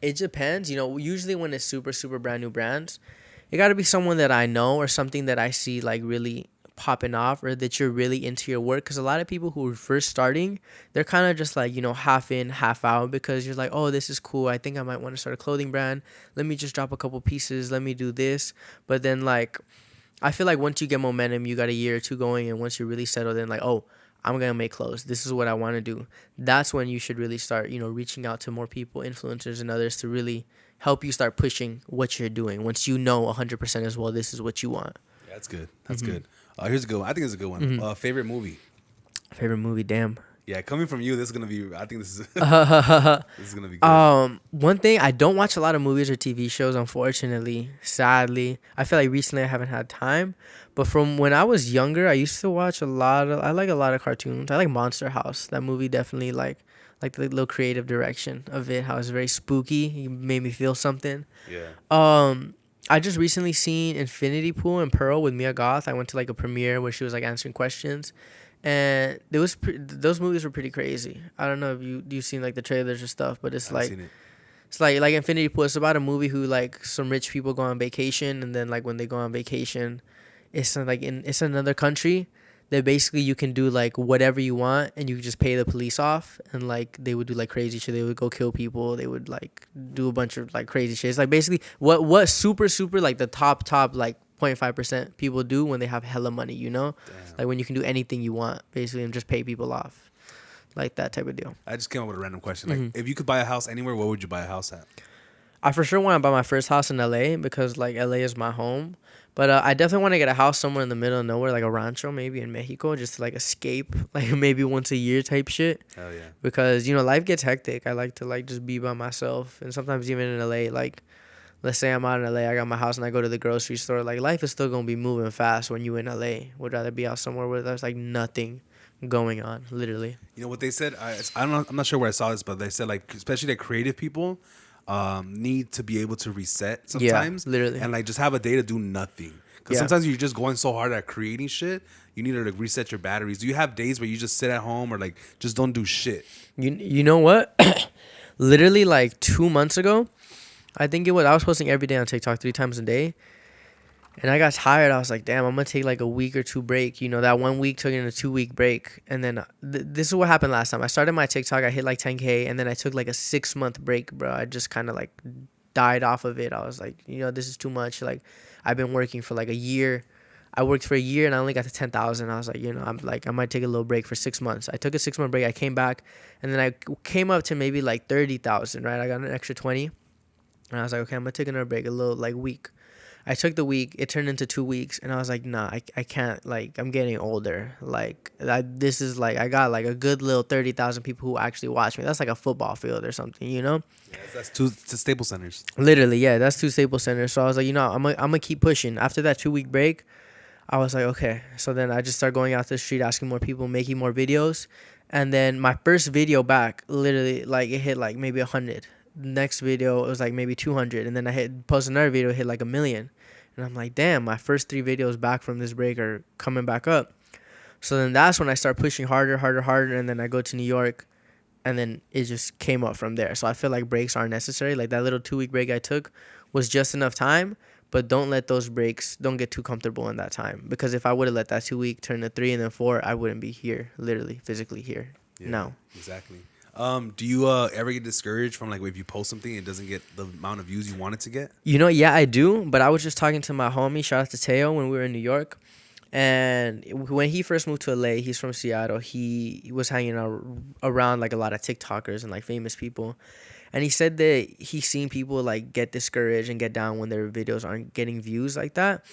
it depends. You know, usually when it's super, super brand new brands, it got to be someone that I know or something that I see like really popping off or that you're really into your work. Because a lot of people who are first starting, they're kind of just like, you know, half in, half out because you're like, oh, this is cool. I think I might want to start a clothing brand. Let me just drop a couple pieces. Let me do this. But then like, I feel like once you get momentum, you got a year or two going. And once you're really settled in, like, oh, I'm going to make clothes. This is what I want to do. That's when you should really start, you know, reaching out to more people, influencers and others to really help you start pushing what you're doing. Once you know 100% as well, this is what you want. Yeah, that's good. That's good. Here's a good one. I think it's a good one. Favorite movie? Favorite movie, damn. Yeah, coming from you, this is gonna be. I think this is. This is gonna be good. One thing, I don't watch a lot of movies or TV shows, unfortunately. Sadly, I feel like recently I haven't had time. But from when I was younger, I used to watch I like a lot of cartoons. I like Monster House. That movie definitely like the little creative direction of it. How it's very spooky. It made me feel something. Yeah. I just recently seen Infinity Pool and Pearl with Mia Goth. I went to like a premiere where she was like answering questions. And those movies were pretty crazy. I don't know if you've seen like the trailers or stuff, but it's like it's like Infinity Pool. It's about a movie who like some rich people go on vacation, and then like when they go on vacation, it's like it's another country that basically you can do like whatever you want, and you just pay the police off, and like they would do like crazy shit. They would go kill people. They would like do a bunch of like crazy shit. It's like basically what super like the top like 0.5% people do when they have hella money, you know? Damn. Like when you can do anything you want, basically, and just pay people off. Like that type of deal. I just came up with a random question. Like, if you could buy a house anywhere, where would you buy a house at? I for sure want to buy my first house in LA because like LA is my home. But I definitely want to get a house somewhere in the middle of nowhere, like a rancho, maybe in Mexico, just to like escape, like maybe once a year type shit. Hell yeah. Because, you know, life gets hectic. I like to like just be by myself. And sometimes even in LA, like, let's say I'm out in LA, I got my house and I go to the grocery store. Like, life is still going to be moving fast when you in LA. Would rather be out somewhere where there's, like, nothing going on, literally. You know what they said? I don't know, I'm not sure where I saw this, but they said, like, especially the creative people need to be able to reset sometimes. Yeah, literally. And, like, just have a day to do nothing. Because sometimes you're just going so hard at creating shit, you need to like, reset your batteries. Do you have days where you just sit at home or, like, just don't do shit? You know what? Literally, like, 2 months ago, I was posting every day on TikTok 3 times a day. And I got tired. I was like, damn, I'm going to take like a week or two break. You know, that 1 week took in a 2 week break. And then this is what happened last time. I started my TikTok. I hit like 10K. And then I took like a 6-month break, bro. I just kind of like died off of it. I was like, you know, this is too much. Like, I've been working for like a year. I worked for a year and I only got to 10,000. I was like, you know, I'm like, I might take a little break for 6 months. I took a 6-month break. I came back. And then I came up to maybe like 30,000, right? I got an extra 20. And I was like, okay, I'm going to take another break, a little, like, week. I took the week. It turned into 2 weeks. And I was like, nah, I can't. Like, I'm getting older. Like, this is, like, I got, like, a good little 30,000 people who actually watch me. That's like a football field or something, you know? Yeah, that's two Staples Centers. Literally, yeah, that's 2 Staples Centers. So I was like, you know, I'm gonna keep pushing. After that 2-week break, I was like, okay. So then I just started going out to the street, asking more people, making more videos. And then my first video back, literally, like, it hit, like, maybe 100. Next video it was like maybe 200, and then I post another video, hit like 1 million, and I'm like, damn, my first 3 videos back from this break are coming back up. So then that's when I start pushing harder, and then I go to New York, and then it just came up from there. So I feel like breaks aren't necessary. Like that little 2-week break I took was just enough time, but don't let those breaks, don't get too comfortable in that time, because if I would have let that 2 week turn to 3 and then 4, I wouldn't be here, literally physically here. Yeah, now. Exactly. Do you ever get discouraged from like if you post something and it doesn't get the amount of views you want it to get? You know, yeah, I do. But I was just talking to my homie, shout out to Teo, when we were in New York. And when he first moved to LA, he's from Seattle. He was hanging out around like a lot of TikTokers and like famous people. And he said that he's seen people like get discouraged and get down when their videos aren't getting views like that.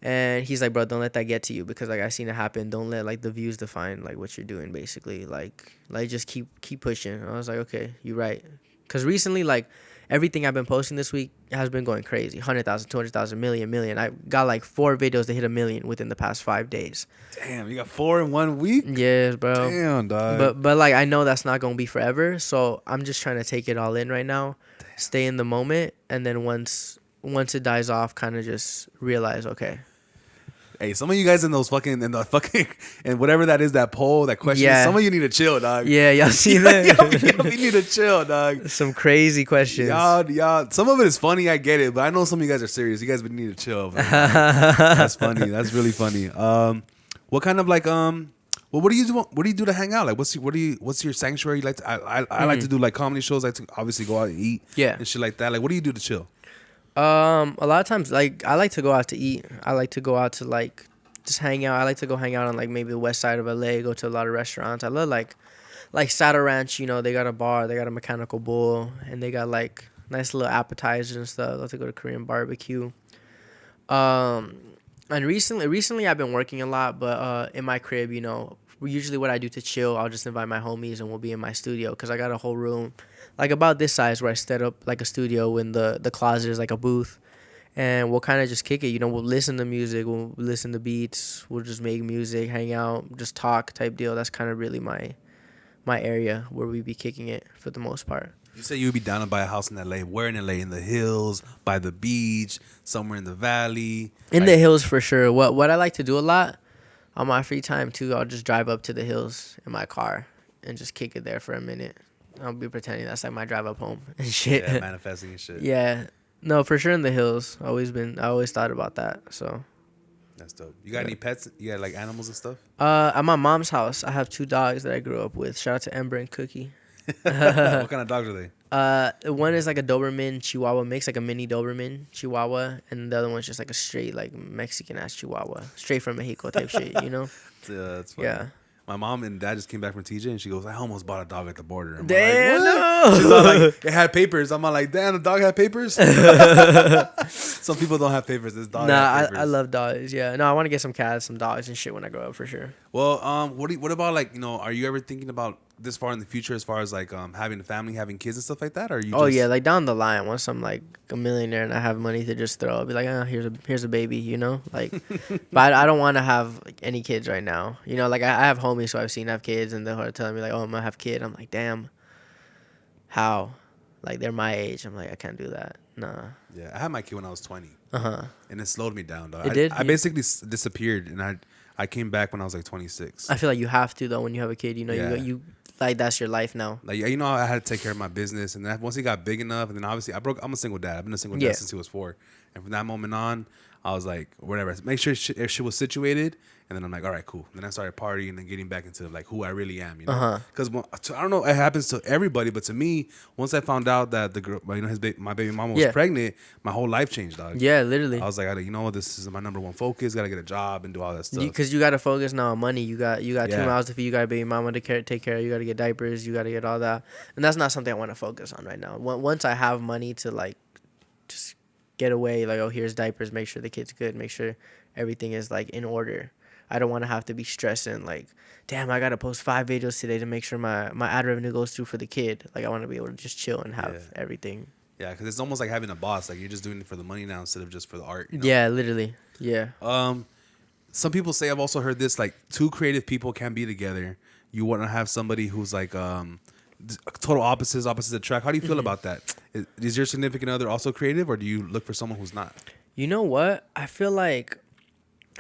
And he's like, bro, don't let that get to you, because like I seen it happen. Don't let like the views define like what you're doing, basically. Like just keep pushing. And I was like, okay, you're right. Because recently, like everything I've been posting this week has been going crazy. 100,000, 200,000, million. I got like 4 videos that hit 1 million within the past 5 days. Damn, you got 4 in 1 week? Yes, bro. Damn, dog. But like I know that's not gonna be forever. So I'm just trying to take it all in right now, stay in the moment, and then once it dies off, kind of just realize, okay. Hey, some of you guys in the fucking and whatever that is, that poll, that question, Yeah. some of you need to chill, dog. Yeah, y'all see that? y'all need to chill, dog. Some crazy questions. Y'all, some of it is funny, I get it, but I know some of you guys are serious. You guys would need to chill. That's funny. That's really funny. What kind of like well, what do you do? What do you do to hang out? Like, what's your sanctuary? Like, I like to do like comedy shows. I like to obviously go out and eat, and shit like that. Like, what do you do to chill? A lot of times, like, I like to go out to eat. I like to go out to like just hang out. I like to go hang out on like maybe the west side of LA. Go to a lot of restaurants. I love like Saddle Ranch. You know, they got a bar. They got a mechanical bull, and they got like nice little appetizers and stuff. I love to go to Korean barbecue. And recently I've been working a lot, but in my crib, you know, usually what I do to chill, I'll just invite my homies and we'll be in my studio, because I got a whole room like about this size where I set up like a studio when the closet is like a booth, and we'll kind of just kick it. You know, we'll listen to music, we'll listen to beats, we'll just make music, hang out, just talk type deal. That's kind of really my area where we be kicking it for the most part. You say you'd be down to buy a house in LA. Where in LA? In the hills, by the beach, somewhere in the valley? In the hills for sure. What I like to do a lot on my free time too, I'll just drive up to the hills in my car and just kick it there for a minute. I'll be pretending that's like my drive up home and shit. Yeah, manifesting and shit. Yeah. No, for sure in the hills. I always thought about that. So that's dope. You got any pets? You got like animals and stuff? At my mom's house, I have 2 dogs that I grew up with. Shout out to Ember and Cookie. What kind of dogs are they? One is like a Doberman Chihuahua mix, like a mini Doberman Chihuahua, and the other one's just like a straight like Mexican ass Chihuahua, straight from Mexico type shit, you know? Yeah, that's funny. Yeah. My mom and dad just came back from TJ, and she goes, "I almost bought a dog at the border." I'm damn, like, no. She's all like, "It had papers." I'm all like, "Damn, the dog had papers." Some people don't have papers. This dog. Had papers. I love dogs. Yeah, no, I want to get some cats, some dogs, and shit when I grow up for sure. Well, what about like, you know, are you ever thinking about this far in the future as far as like having a family, having kids and stuff like that? Or are you? Yeah, like down the line, once I'm like a millionaire and I have money to just throw, I'll be like, here's a baby, you know, like. But I don't want to have like any kids right now, you know. Like I have homies who I've seen have kids, and they're telling me like, oh, I'm gonna have a kid. I'm like, damn, how? Like they're my age. I'm like, I can't do that. Nah. Yeah, I had my kid when I was 20. And it slowed me down, though. It did. I basically disappeared, and I came back when I was like 26. I feel like you have to though when you have a kid. You know, you like that's your life now. Like, you know, I had to take care of my business, and then once he got big enough, and then obviously I'm a single dad. I've been a single dad since he was 4, and from that moment on, I was like, whatever. Make sure shit was situated, and then I'm like, all right, cool. Then I started partying and getting back into like who I really am, you know? Because I don't know, it happens to everybody, but to me, once I found out that the girl, you know, my baby mama was pregnant, my whole life changed, dog. Yeah, literally. I was like, you know what, this is my number one focus. Got to get a job and do all that stuff. Because you got to focus now on money. You got 2 mouths to feed. You got a baby mama to take care of. You got to get diapers. You got to get all that, and that's not something I want to focus on right now. Once I have money to like, just get away, like, oh, here's diapers, make sure the kid's good, make sure everything is like in order. I don't want to have to be stressing like, damn, I gotta post 5 videos today to make sure my ad revenue goes through for the kid. Like, I want to be able to just chill and have everything. Yeah, because it's almost like having a boss. Like, you're just doing it for the money now instead of just for the art, you know? Yeah, literally. Yeah. Some people say, I've also heard this, like, 2 creative people can't be together. You want to have somebody who's like total opposites attract. How do you feel about that? Is your significant other also creative, or do you look for someone who's not? You know what? I feel like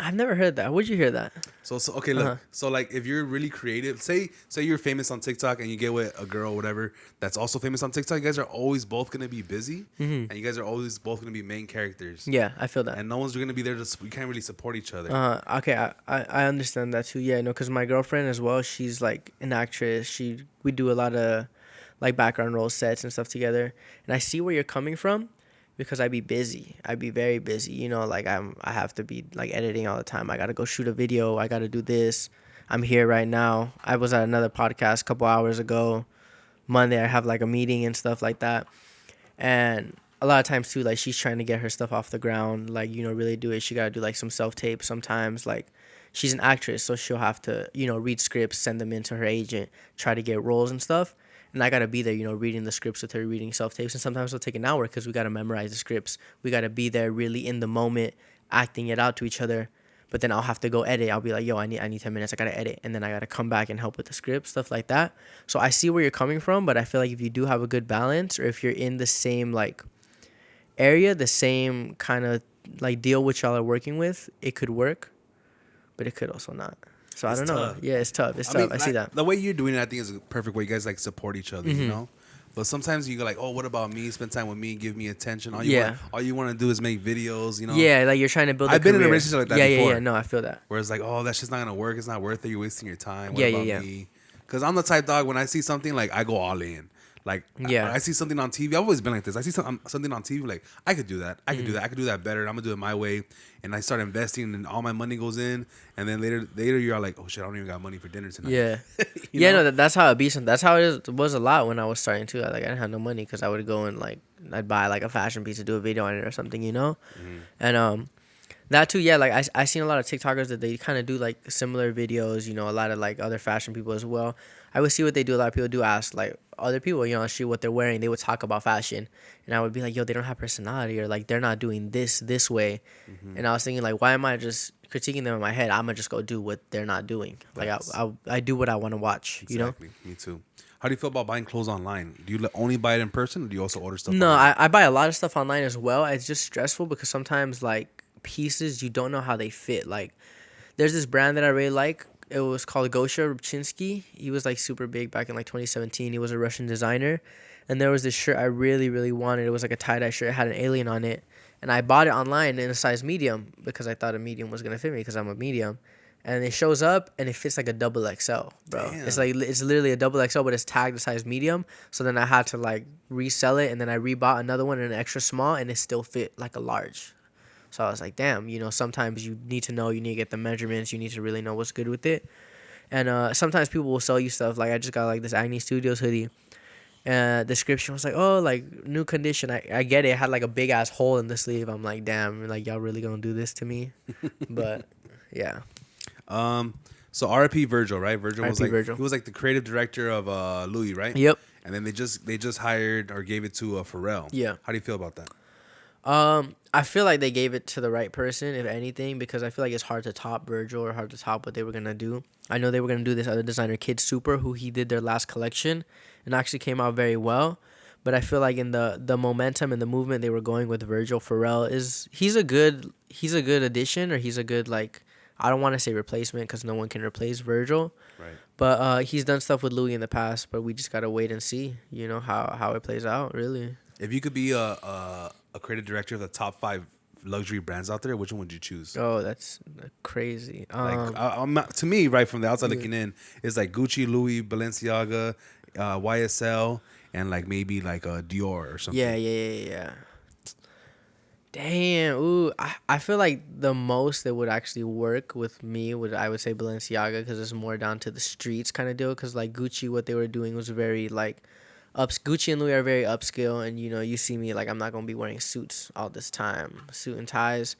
I've never heard that. Where'd you hear that? So okay, look. So like, if you're really creative, say you're famous on TikTok and you get with a girl or whatever that's also famous on TikTok, you guys are always both gonna be busy, and you guys are always both gonna be main characters. Yeah, I feel that. And no one's gonna be there you can't really support each other. Okay, I understand that too. Yeah, no, because my girlfriend as well, she's like an actress. We do a lot of like background role sets and stuff together, and I see where you're coming from. Because I'd be busy. I'd be very busy. You know, like I have to be like editing all the time. I got to go shoot a video. I got to do this. I'm here right now. I was at another podcast a couple hours ago. Monday I have like a meeting and stuff like that. And a lot of times too, like she's trying to get her stuff off the ground, like, you know, really do it. She got to do like some self-tape sometimes. Like she's an actress, so she'll have to, you know, read scripts, send them in to her agent, try to get roles and stuff. And I got to be there, you know, reading the scripts with her, reading self-tapes. And sometimes it'll take an hour because we got to memorize the scripts. We got to be there really in the moment, acting it out to each other. But then I'll have to go edit. I'll be like, yo, I need 10 minutes. I got to edit. And then I got to come back and help with the script, stuff like that. So I see where you're coming from, but I feel like if you do have a good balance, or if you're in the same, like, area, the same kind of, like, deal which y'all are working with, it could work, but it could also not. So I don't know. Yeah, it's tough. It's tough. I see that. The way you're doing it, I think, is a perfect way. You guys, like, support each other, you know? But sometimes you go like, oh, what about me? Spend time with me, give me attention. All you want to do is make videos, you know? Yeah, like you're trying to build a career. I've been in a relationship like that before. Yeah, no, I feel that. Where it's like, oh, that's just not going to work. It's not worth it. You're wasting your time. What about me? Because I'm the type, dog, when I see something, like, I go all in. Like, I see something on TV. I've always been like this. I see something on TV, like, I could do that. I could do that. I could do that better. I'm going to do it my way. And I start investing, and all my money goes in. And then later you're like, oh, shit, I don't even got money for dinner tonight. Yeah. No, that's how it be. That's how it was a lot when I was starting, too. Like, I didn't have no money because I would go and, like, I'd buy, like, a fashion piece to do a video on it or something, you know? And, that too, yeah, like I seen a lot of TikTokers that they kind of do like similar videos, you know, a lot of like other fashion people as well. I would see what they do. A lot of people do ask like other people, you know, see what they're wearing. They would talk about fashion, and I would be like, yo, they don't have personality, or like they're not doing this way. And I was thinking like, why am I just critiquing them in my head? I'm gonna just go do what they're not doing. Like I do what I want to watch. Exactly. You know. Me too. How do you feel about buying clothes online? Do you only buy it in person, or do you also order stuff? No, I buy a lot of stuff online as well. It's just stressful because sometimes like pieces you don't know how they fit. Like there's this brand that I really like. It was called Gosha Rubchinsky. He was like super big back in like 2017. He was a Russian designer, and there was this shirt I really, really wanted. It was like a tie-dye shirt. It had an alien on it, and I bought it online in a size medium because I thought a medium was gonna fit me because I'm a medium. And it shows up and it fits like a double XL, bro. Damn. It's literally a double XL, but it's tagged a size medium. So then I had to like resell it, and then I rebought another one in an extra small, and it still fit like a large. So I was like, damn, you know, sometimes you need to know, you need to get the measurements, you need to really know what's good with it. And sometimes people will sell you stuff. Like I just got like this Agni Studios hoodie. And the description was like, oh, like new condition. I get it. It had like a big ass hole in the sleeve. I'm like, damn, like y'all really gonna do this to me? But yeah. So R.I.P. Virgil, right? Virgil was like Virgil. He was like the creative director of Louis, right? Yep. And then they just hired or gave it to Pharrell. Yeah. How do you feel about that? I feel like they gave it to the right person, if anything, because I feel like it's hard to top Virgil or hard to top what they were gonna do. I know they were gonna do this other designer, Kid Super, who he did their last collection, and actually came out very well. But I feel like in the momentum and the movement they were going with Virgil, Pharrell he's a good addition, or he's a good, like, I don't want to say replacement because no one can replace Virgil. Right. But he's done stuff with Louis in the past, but we just gotta wait and see, you know, how it plays out, really. If you could be a creative director of the top 5 luxury brands out there, which one would you choose? Oh, that's crazy. To me, right from the outside looking in, it's like Gucci, Louis, Balenciaga, YSL, and like maybe like Dior or something. Yeah. Damn. Ooh, I feel like the most that would actually work with me I would say Balenciaga, because it's more down to the streets kind of deal. Because like Gucci, what they were doing was very like Gucci and Louis are very upscale, and you know, you see me like I'm not gonna be wearing suits all this time, suit and ties.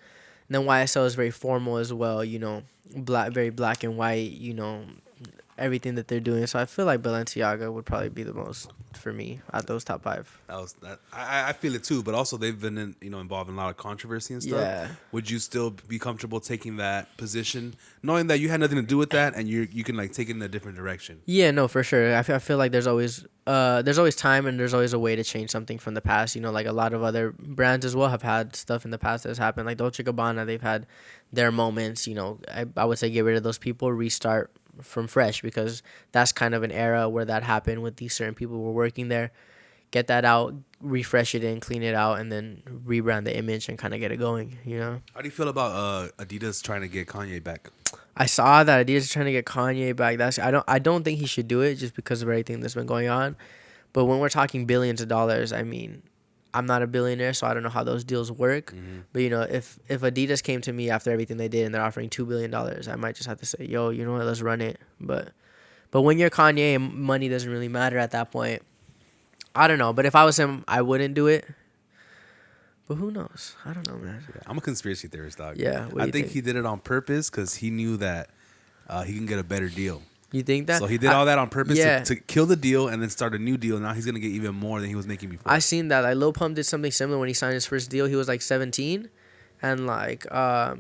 And then YSL is very formal as well, you know, very black and white, you know, everything that they're doing. So I feel like Balenciaga would probably be the most for me at those top 5. I feel it too, but also they've been involved in a lot of controversy and stuff. Yeah. Would you still be comfortable taking that position, knowing that you had nothing to do with that, and you can like take it in a different direction? Yeah, no, for sure. I feel like there's always time, and there's always a way to change something from the past. You know, like a lot of other brands as well have had stuff in the past that's happened. Like Dolce & Gabbana, they've had their moments. You know, I would say get rid of those people, restart from fresh, because that's kind of an era where that happened with these certain people who were working there. Get that out, refresh it and clean it out, and then rebrand the image and kind of get it going, you know? How do you feel about Adidas trying to get Kanye back? I saw that Adidas is trying to get Kanye back. I don't think he should do it just because of everything that's been going on. But when we're talking billions of dollars, I mean, I'm not a billionaire, so I don't know how those deals work. Mm-hmm. But, you know, if Adidas came to me after everything they did and they're offering $2 billion, I might just have to say, yo, you know what, let's run it. But when you're Kanye, money doesn't really matter at that point. I don't know, but if I was him, I wouldn't do it. But who knows? I don't know, man. Yeah, I'm a conspiracy theorist, dog. Yeah, I think he did it on purpose because he knew that he can get a better deal. You think that? So he did all that on purpose to kill the deal and then start a new deal. Now he's gonna get even more than he was making before. I seen that. Like Lil Pump did something similar when he signed his first deal. He was like 17, and like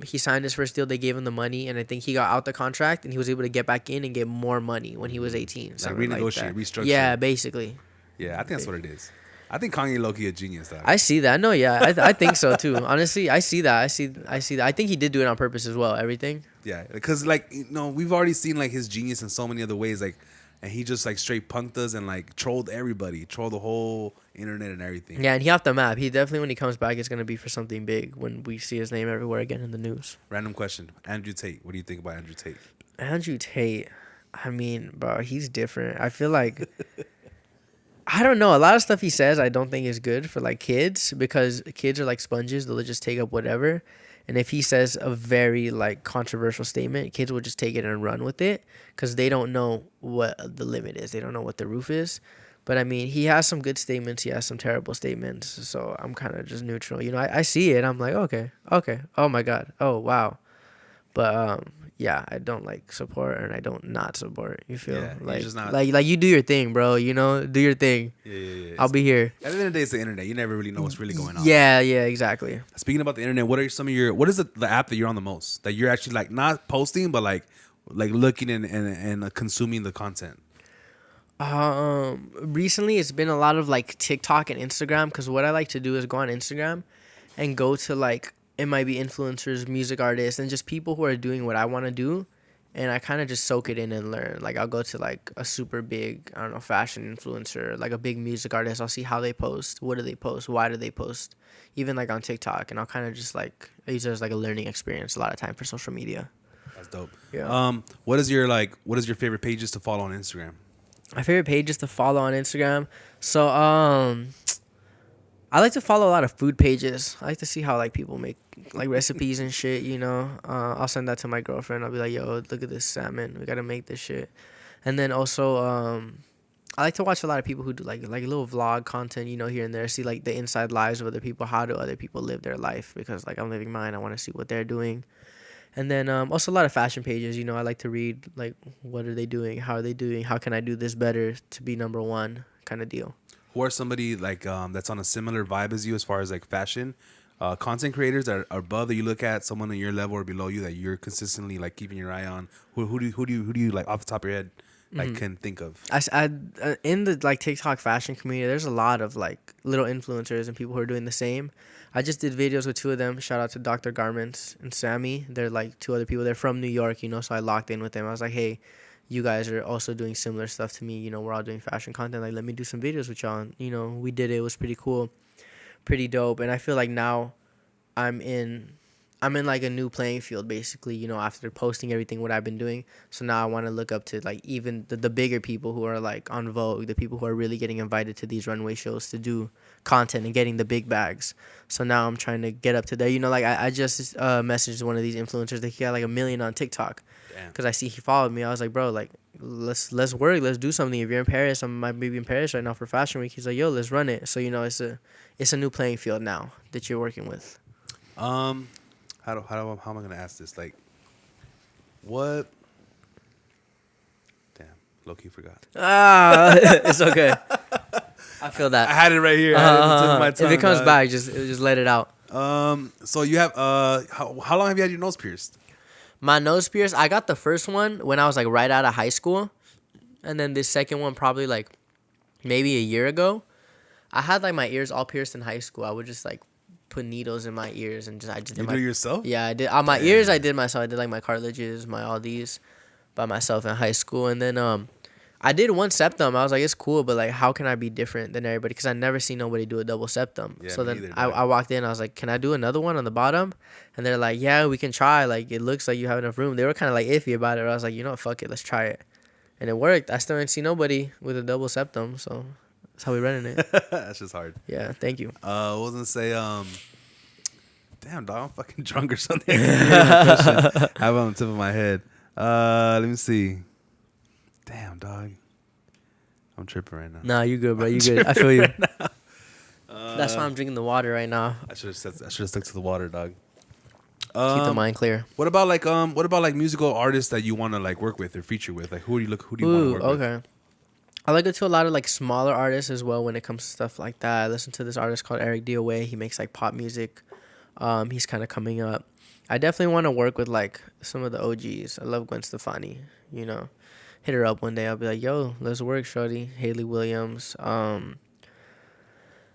he signed his first deal. They gave him the money, and I think he got out the contract, and he was able to get back in and get more money when he was 18. Like renegotiate, restructure. Yeah, basically. Yeah, I think that's what it is. I think Kanye low-key a genius, though. I see that. No, yeah, I think so too. Honestly, I see that. I see that. I think he did do it on purpose as well. Everything. Yeah, because like we've already seen like his genius in so many other ways, like, and he just like straight punked us and like trolled everybody, trolled the whole internet and everything. Yeah, and he off the map. He definitely, when he comes back, it's gonna be for something big when we see his name everywhere again in the news. Random question: Andrew Tate. What do you think about Andrew Tate? Andrew Tate. I mean, bro, he's different. I feel like. I don't know. A lot of stuff he says I don't think is good for like kids, because kids are like sponges. They'll just take up whatever. And if he says a very like controversial statement, kids will just take it and run with it because they don't know what the limit is. They don't know what the roof is. But I mean, he has some good statements. He has some terrible statements. So I'm kind of just neutral. You know, I see it. I'm like, okay. Oh my God. Oh, wow. But yeah, I don't like support and I don't not support. You feel like just not... like you do your thing, bro. You know, do your thing. Yeah. I'll be here. At the end of the day, it's the internet. You never really know what's really going on. Yeah, exactly. Speaking about the internet, what are some of your? What is the app that you're on the most? That you're actually like not posting, but like looking and consuming the content. Recently it's been a lot of like TikTok and Instagram, because what I like to do is go on Instagram and go to like. It might be influencers, music artists, and just people who are doing what I want to do. And I kind of just soak it in and learn. Like, I'll go to, like, a super big, I don't know, fashion influencer, like a big music artist. I'll see how they post. What do they post? Why do they post? Even, like, on TikTok. And I'll kind of just, like, I use it as, like, a learning experience a lot of time for social media. That's dope. Yeah. What is your favorite pages to follow on Instagram? My favorite pages to follow on Instagram? So, I like to follow a lot of food pages. I like to see how like people make like recipes and shit, you know. I'll send that to my girlfriend. I'll be like, yo, look at this salmon. We got to make this shit. And then also I like to watch a lot of people who do like little vlog content, you know, here and there. See like the inside lives of other people. How do other people live their life? Because like I'm living mine. I want to see what they're doing. And then also a lot of fashion pages, you know. I like to read like what are they doing? How are they doing? How can I do this better to be number one kind of deal. Who are somebody like that's on a similar vibe as you as far as like fashion content creators that are above that you look at, someone on your level or below you that you're consistently like keeping your eye on? Who do you like off the top of your head like can think of? I in the like TikTok fashion community, there's a lot of like little influencers and people who are doing the same. I just did videos with two of them. Shout out to Dr. Garments and Sammy. They're like two other people. They're from New York, you know. So I locked in with them. I was like, hey. You guys are also doing similar stuff to me. You know, we're all doing fashion content. Like, let me do some videos with y'all. And, you know, we did it. It was pretty cool, pretty dope. And I feel like now I'm in like a new playing field, basically, you know, after posting everything, what I've been doing. So now I want to look up to, like, even the bigger people who are, like, on Vogue, the people who are really getting invited to these runway shows to do content and getting the big bags. So now I'm trying to get up to there. You know, like, I just messaged one of these influencers that he got, like, 1 million on TikTok. Because I see he followed me. I was like, bro, like, let's work. Let's do something. If you're in Paris, I might be in Paris right now for Fashion Week. He's like, yo, let's run it. So, you know, it's a new playing field now that you're working with. How am I gonna ask this? Like, what? Damn, low-key forgot. It's okay. I feel that. I had it right here. My tongue, if it comes back, just let it out. So you have how long have you had your nose pierced? My nose pierced, I got the first one when I was like right out of high school, and then this second one probably like maybe a year ago. I had like my ears all pierced in high school. I would just like put needles in my ears and I just did do it yourself? Yeah, I did. On my ears, I did myself. I did like my cartilages, all these by myself in high school, and then I did one septum. I was like, it's cool, but like, how can I be different than everybody? Because I never seen nobody do a double septum. Yeah, so then either, I walked in. I was like, can I do another one on the bottom? And they're like, yeah, we can try. Like, it looks like you have enough room. They were kind of like iffy about it. I was like, you know what? Fuck it. Let's try it. And it worked. I still didn't see nobody with a double septum. So that's how we running it. That's just hard. Yeah. Thank you. I was going to say, damn, dog, I'm fucking drunk or something. I have it on the tip of my head. Let me see. Damn, dog. I'm tripping right now. Nah, you good, bro. You good. I feel you. Right That's why I'm drinking the water right now. I should have stuck to the water, dog. Keep the mind clear. What about like musical artists that you want to like work with or feature with? Like who do you want to work with? Okay. I like it to a lot of like smaller artists as well when it comes to stuff like that. I listen to this artist called Eric DOA. He makes like pop music. He's kind of coming up. I definitely want to work with like some of the OGs. I love Gwen Stefani. You know, hit her up one day. I'll be like, yo, let's work, shorty. Haley Williams.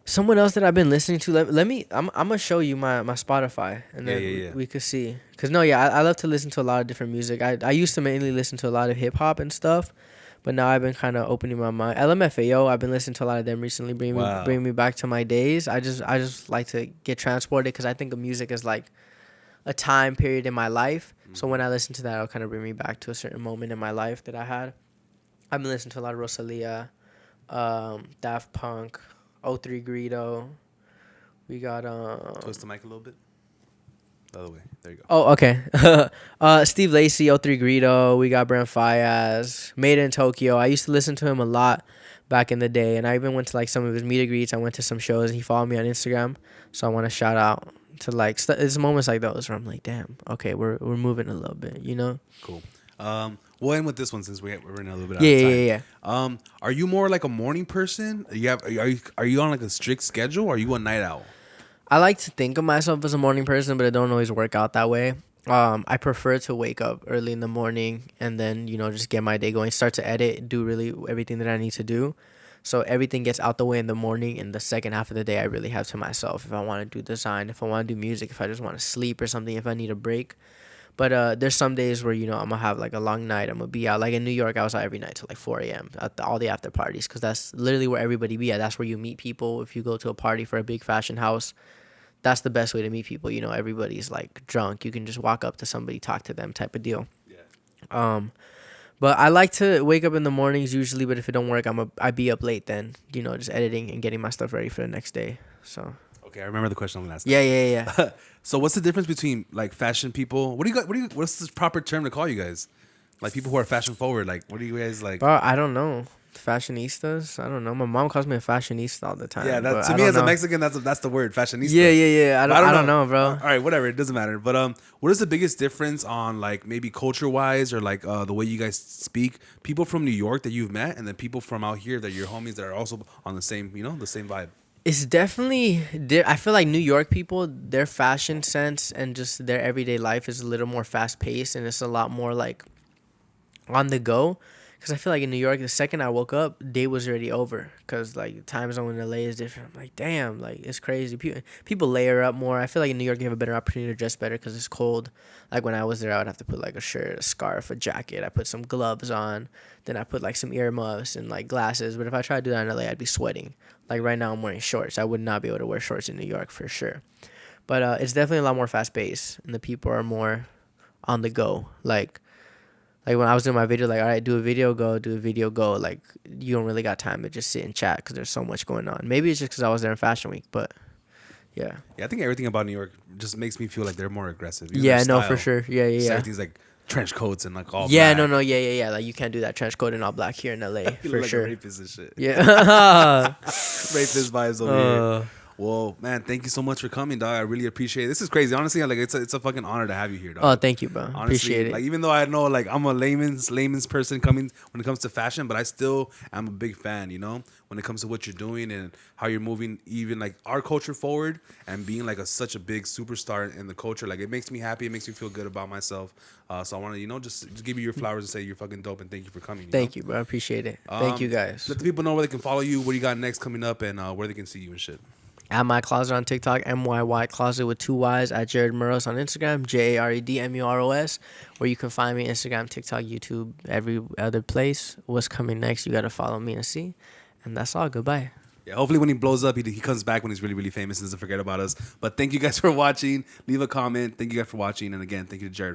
Someone else that I've been listening to. Let me. I'm gonna show you my Spotify, and then we could see. Cause I love to listen to a lot of different music. I used to mainly listen to a lot of hip hop and stuff. But now I've been kind of opening my mind. LMFAO, I've been listening to a lot of them recently. Bring me back to my days. I just like to get transported because I think of music as like a time period in my life. Mm-hmm. So when I listen to that, it'll kind of bring me back to a certain moment in my life that I had. I've been listening to a lot of Rosalia, Daft Punk, O3 Greedo. We got twist the mic a little bit. The other way. There you go. Oh, okay. Steve Lacy, O3 Greedo. We got Brent Faiyaz. Made in Tokyo. I used to listen to him a lot back in the day, and I even went to like some of his meet and greets. I went to some shows, and he followed me on Instagram. So I want to shout out to like it's moments like those where I'm like, damn, okay, we're moving a little bit, you know. Cool. We'll end with this one since we're running a little bit out of time. Yeah. Are you more like a morning person? Are you on like a strict schedule? Or are you a night owl? I like to think of myself as a morning person, but it don't always work out that way. I prefer to wake up early in the morning and then, just get my day going, start to edit, do really everything that I need to do. So everything gets out the way in the morning, and the second half of the day I really have to myself. If I want to do design, if I want to do music, if I just want to sleep or something, if I need a break. But there's some days where, I'm going to have like a long night. I'm going to be out. Like in New York, I was out every night till like 4 a.m. at all the after parties because that's literally where everybody be at. That's where you meet people. If you go to a party for a big fashion house, that's the best way to meet people. Everybody's like drunk. You can just walk up to somebody, talk to them type of deal. Yeah. But I like to wake up in the mornings usually, but if it don't work, I be up late then, just editing and getting my stuff ready for the next day. So. Okay, I remember the question I'm gonna ask. Yeah. So what's the difference between like fashion people? What's the proper term to call you guys? Like people who are fashion forward. Like what do you guys like? Bro, I don't know. Fashionistas? I don't know. My mom calls me a fashionista all the time. Yeah, to me as a Mexican, that's the word, fashionista. Yeah. I don't know, bro. All right, whatever. It doesn't matter. But what is the biggest difference on like maybe culture wise or like the way you guys speak? People from New York that you've met, and then people from out here that you're homies that are also on the same, the same vibe. It's definitely. I feel like New York people, their fashion sense and just their everyday life is a little more fast paced, and it's a lot more like on the go. Because I feel like in New York, the second I woke up, day was already over. Because, like, the time zone in LA is different. I'm like, damn, like, it's crazy. People layer up more. I feel like in New York, you have a better opportunity to dress better because it's cold. Like, when I was there, I would have to put, like, a shirt, a scarf, a jacket. I put some gloves on. Then I put, like, some earmuffs and, like, glasses. But if I tried to do that in LA, I'd be sweating. Like, right now, I'm wearing shorts. I would not be able to wear shorts in New York for sure. But it's definitely a lot more fast-paced. And the people are more on the go. Like when I was doing my video, like, all right, do a video, go. Like, you don't really got time to just sit and chat because there's so much going on. Maybe it's just because I was there in Fashion Week, but yeah. Yeah, I think everything about New York just makes me feel like they're more aggressive. Yeah, no, for sure. Yeah. Everything's like trench coats and like all black. No, yeah. Like, you can't do that trench coat and all black here in LA, for like sure. A rapist and shit. Yeah. Rapist vibes over here. Well, man, thank you so much for coming, dog. I really appreciate it. This is crazy. Honestly, like it's a fucking honor to have you here, dog. Oh, thank you, bro. Honestly, appreciate it. Like even though I know like I'm a layman's person coming when it comes to fashion, but I still am a big fan, when it comes to what you're doing and how you're moving even like our culture forward and being like such a big superstar in the culture. Like it makes me happy. It makes me feel good about myself. So I want to, just give you your flowers and say you're fucking dope and thank you for coming. Thank you, bro. I appreciate it. Thank you, guys. Let the people know where they can follow you, what you got next coming up, and where they can see you and shit. At My Closet on TikTok, MYY Closet with 2 Y's. At Jared Muros on Instagram, JaredMuros, where you can find me Instagram, TikTok, YouTube, every other place. What's coming next, you got to follow me and see. And that's all. Goodbye. Yeah, hopefully when he blows up, he comes back when he's really, really famous and doesn't forget about us. But thank you guys for watching. Leave a comment. Thank you guys for watching. And again, thank you to Jared.